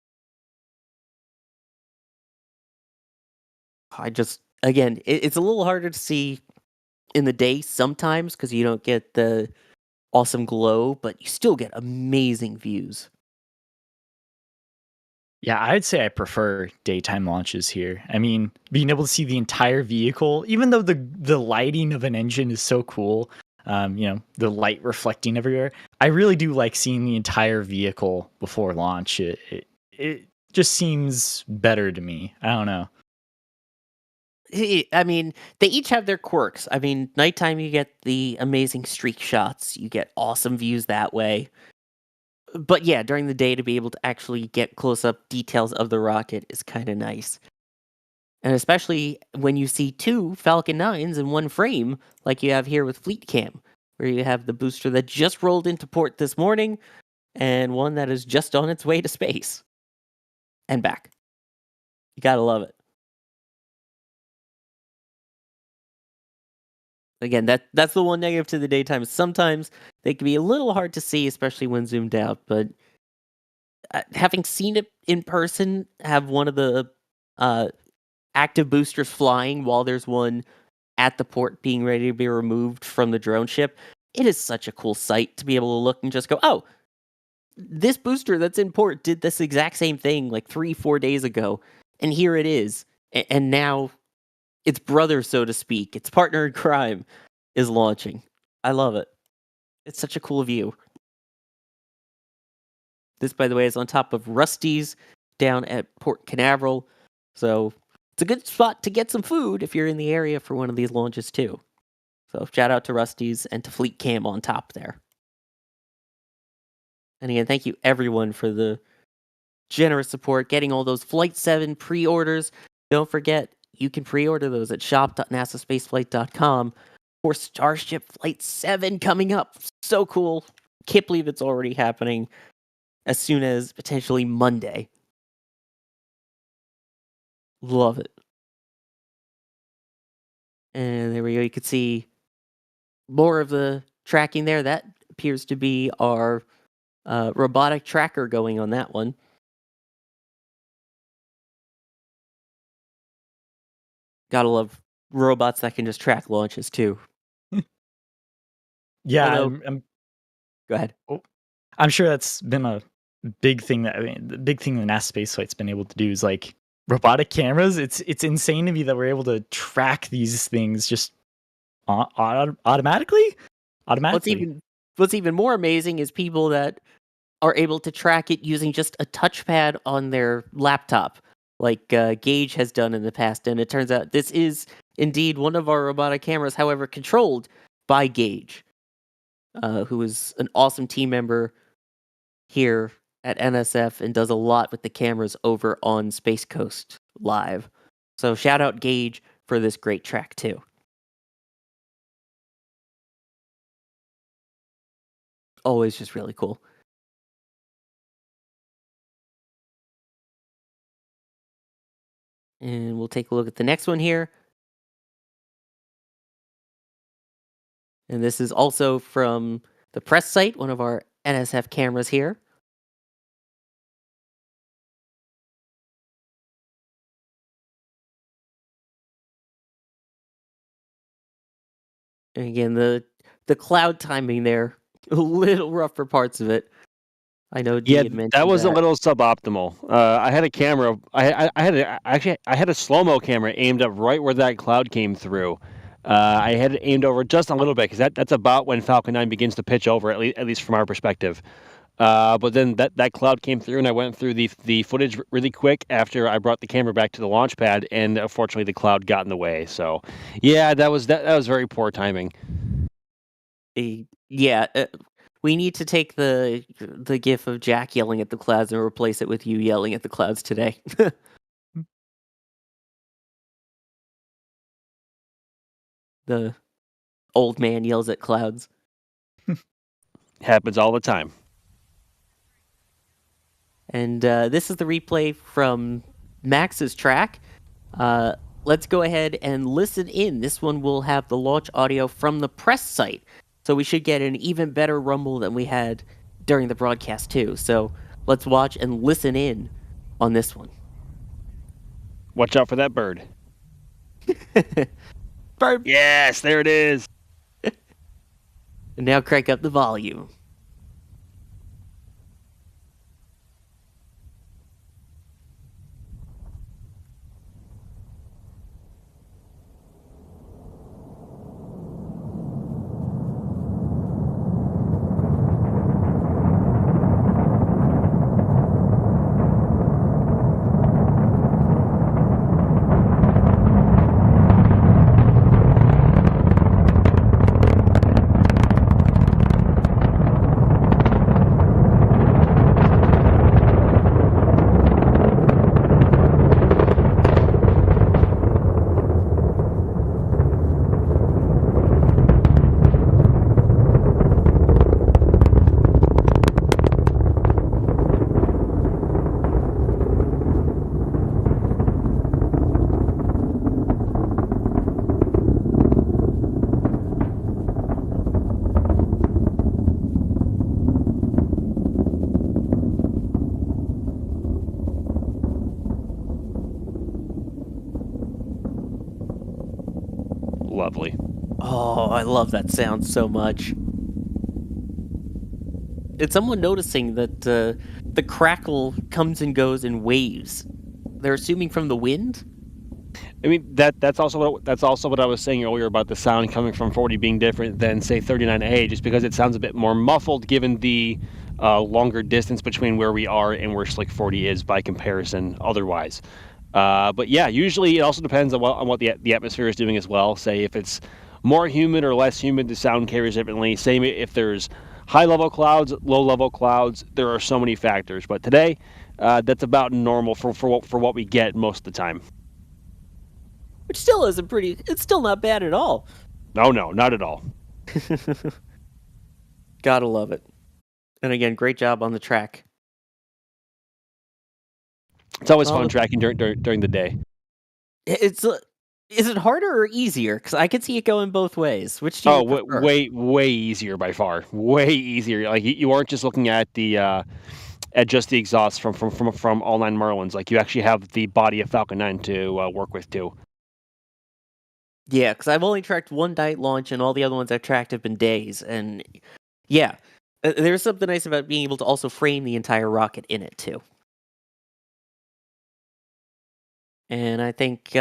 Again, it's a little harder to see in the day sometimes because you don't get the awesome glow, but you still get amazing views. Yeah, I'd say I prefer daytime launches here. I mean, being able to see the entire vehicle, even though the lighting of an engine is so cool, the light reflecting everywhere, I really do like seeing the entire vehicle before launch. It just seems better to me. I don't know. I mean, they each have their quirks. I mean, nighttime you get the amazing streak shots. You get awesome views that way. But yeah, during the day to be able to actually get close-up details of the rocket is kind of nice. And especially when you see two Falcon 9s in one frame, like you have here with Fleet Cam, where you have the booster that just rolled into port this morning and one that is just on its way to space and back. You gotta love it. Again, that's the one negative to the daytime. Sometimes they can be a little hard to see, especially when zoomed out. But having seen it in person, have one of the active boosters flying while there's one at the port being ready to be removed from the drone ship, it is such a cool sight to be able to look and just go, oh, this booster that's in port did this exact same thing like 3-4 days ago. And here it is. And now its brother, so to speak, its partner in crime, is launching. I love it. It's such a cool view. This, by the way, is on top of Rusty's down at Port Canaveral. So it's a good spot to get some food if you're in the area for one of these launches, too. So shout out to Rusty's and to Fleet Cam on top there. And again, thank you everyone for the generous support, getting all those Flight 7 pre-orders. Don't forget, you can pre-order those at shop.nasaspaceflight.com for Starship Flight 7 coming up. So cool. Can't believe it's already happening as soon as potentially Monday. Love it. And there we go. You can see more of the tracking there. That appears to be our robotic tracker going on that one. Gotta love robots that can just track launches too. Yeah, Although, go ahead. I'm sure that's been a big thing the big thing that NASA spaceflight's been able to do is like robotic cameras. It's insane to me that we're able to track these things just automatically. What's even more amazing is people that are able to track it using just a touchpad on their laptop, like Gage has done in the past. And it turns out this is indeed one of our robotic cameras, however, controlled by Gage, who is an awesome team member here at NSF and does a lot with the cameras over on Space Coast Live. So shout out Gage for this great track too. Always just really cool. And we'll take a look at the next one here. And this is also from the press site, one of our NSF cameras here. And again, the cloud timing there, a little rough for parts of it. I know D Yeah, had mentioned that was a little suboptimal. I had a camera. I had a slow mo camera aimed up right where that cloud came through. I had it aimed over just a little bit because that's about when Falcon 9 begins to pitch over, at least from our perspective. But then that cloud came through, and I went through the footage really quick after I brought the camera back to the launch pad, and unfortunately the cloud got in the way. So, yeah, that was very poor timing. Yeah, we need to take the gif of Jack yelling at the clouds and replace it with you yelling at the clouds today. The old man yells at clouds. Happens all the time. And this is the replay from Max's track. Let's go ahead and listen in. This one will have the launch audio from the press site. So we should get an even better rumble than we had during the broadcast too. So let's watch and listen in on this one. Watch out for that bird. Bird. Yes, there it is. And now crank up the volume. Lovely. Oh, I love that sound so much. It's someone noticing that the crackle comes and goes in waves. They're assuming from the wind. I mean that's also what I was saying earlier about the sound coming from 40 being different than say 39A, just because it sounds a bit more muffled given the longer distance between where we are and where Slick 40 is by comparison. Otherwise, but yeah, usually it also depends on what the atmosphere is doing as well. Say if it's more humid or less humid, the sound carries differently. Same if there's high level clouds, low level clouds. There are so many factors, but today that's about normal for what we get most of the time. Which still isn't pretty. It's still not bad at all. No, not at all. Gotta love it. And again, great job on the track. It's always fun tracking during the day. It's is it harder or easier? Because I could see it going both ways. Which do you prefer? way easier by far. Way easier. Like you aren't just looking at the at just the exhaust from all 9 Merlins. Like you actually have the body of Falcon 9 to work with too. Yeah, because I've only tracked one night launch, and all the other ones I've tracked have been days. And yeah, there's something nice about being able to also frame the entire rocket in it too. And I think,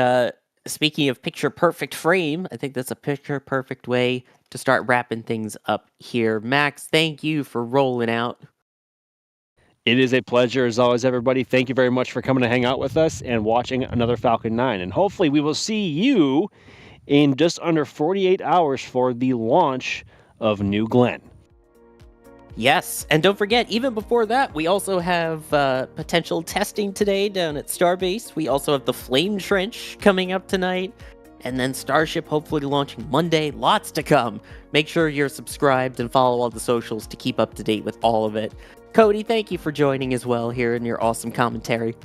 speaking of picture-perfect frame, I think that's a picture-perfect way to start wrapping things up here. Max, thank you for rolling out. It is a pleasure as always, everybody. Thank you very much for coming to hang out with us and watching another Falcon 9. And hopefully we will see you in just under 48 hours for the launch of New Glenn. Yes, and don't forget, even before that, we also have potential testing today down at Starbase. We also have the Flame Trench coming up tonight, and then Starship hopefully launching Monday. Lots to come. Make sure you're subscribed and follow all the socials to keep up to date with all of it. Cody, thank you for joining as well here in your awesome commentary.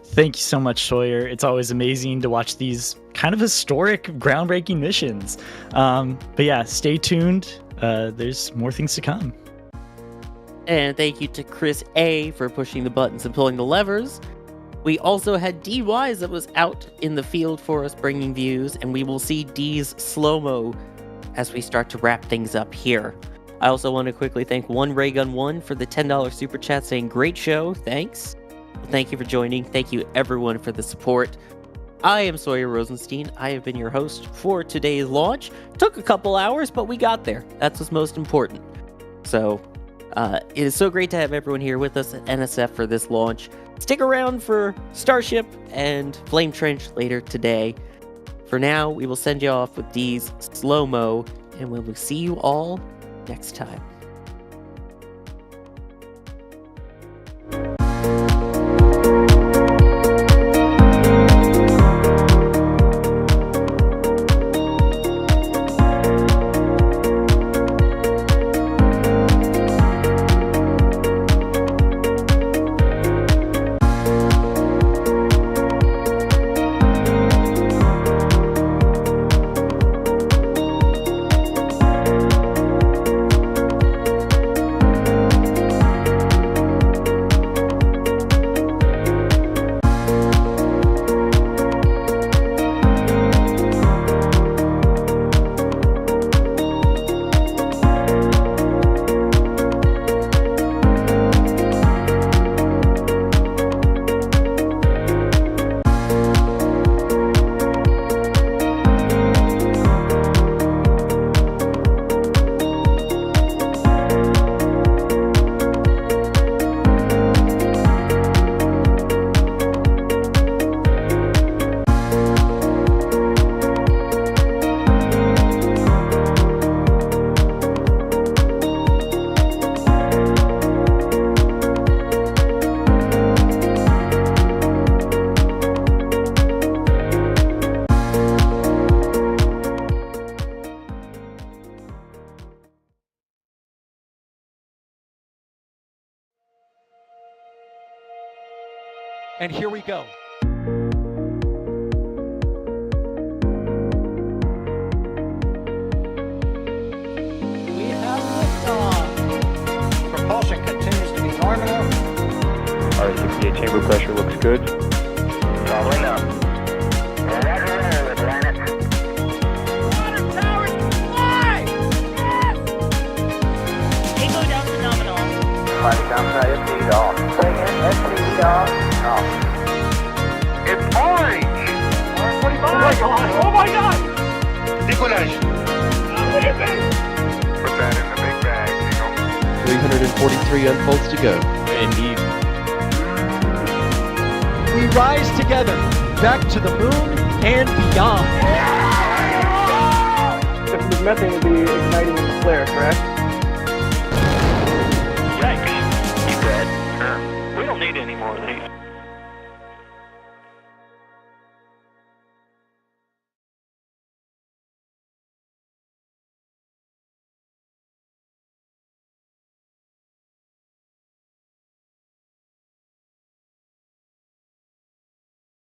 Thank you so much, Sawyer. It's always amazing to watch these kind of historic, groundbreaking missions. But yeah, stay tuned. There's more things to come. And thank you to Chris A for pushing the buttons and pulling the levers. We also had D Wise that was out in the field for us bringing views, and we will see D's slow-mo as we start to wrap things up here. I also want to quickly thank One Raygun One for the $10 super chat saying, great show, thanks. Well, thank you for joining. Thank you everyone for the support. I am Sawyer Rosenstein. I have been your host for today's launch. Took a couple hours, but we got there. That's what's most important. So, it is so great to have everyone here with us at NSF for this launch. Stick around for Starship and Flame Trench later today. For now, we will send you off with Dee's slow-mo, and we will see you all next time. And here we go. We have liftoff. Propulsion continues to be normal. RCPA chamber pressure looks good. Following up. Roger, with planet. Water towers fly! Yes! Tango down to nominal. Flight downside ST off. Say again, ST off. Off. It's orange! Orange 45! Oh my god! Oh my god! Decollage! Put that in the big bag, 343 unfolds to go. Indeed. We rise together back to the moon and beyond. This methane will be igniting in the flare, correct? Yikes. You dead? Sure. We don't need any more of these.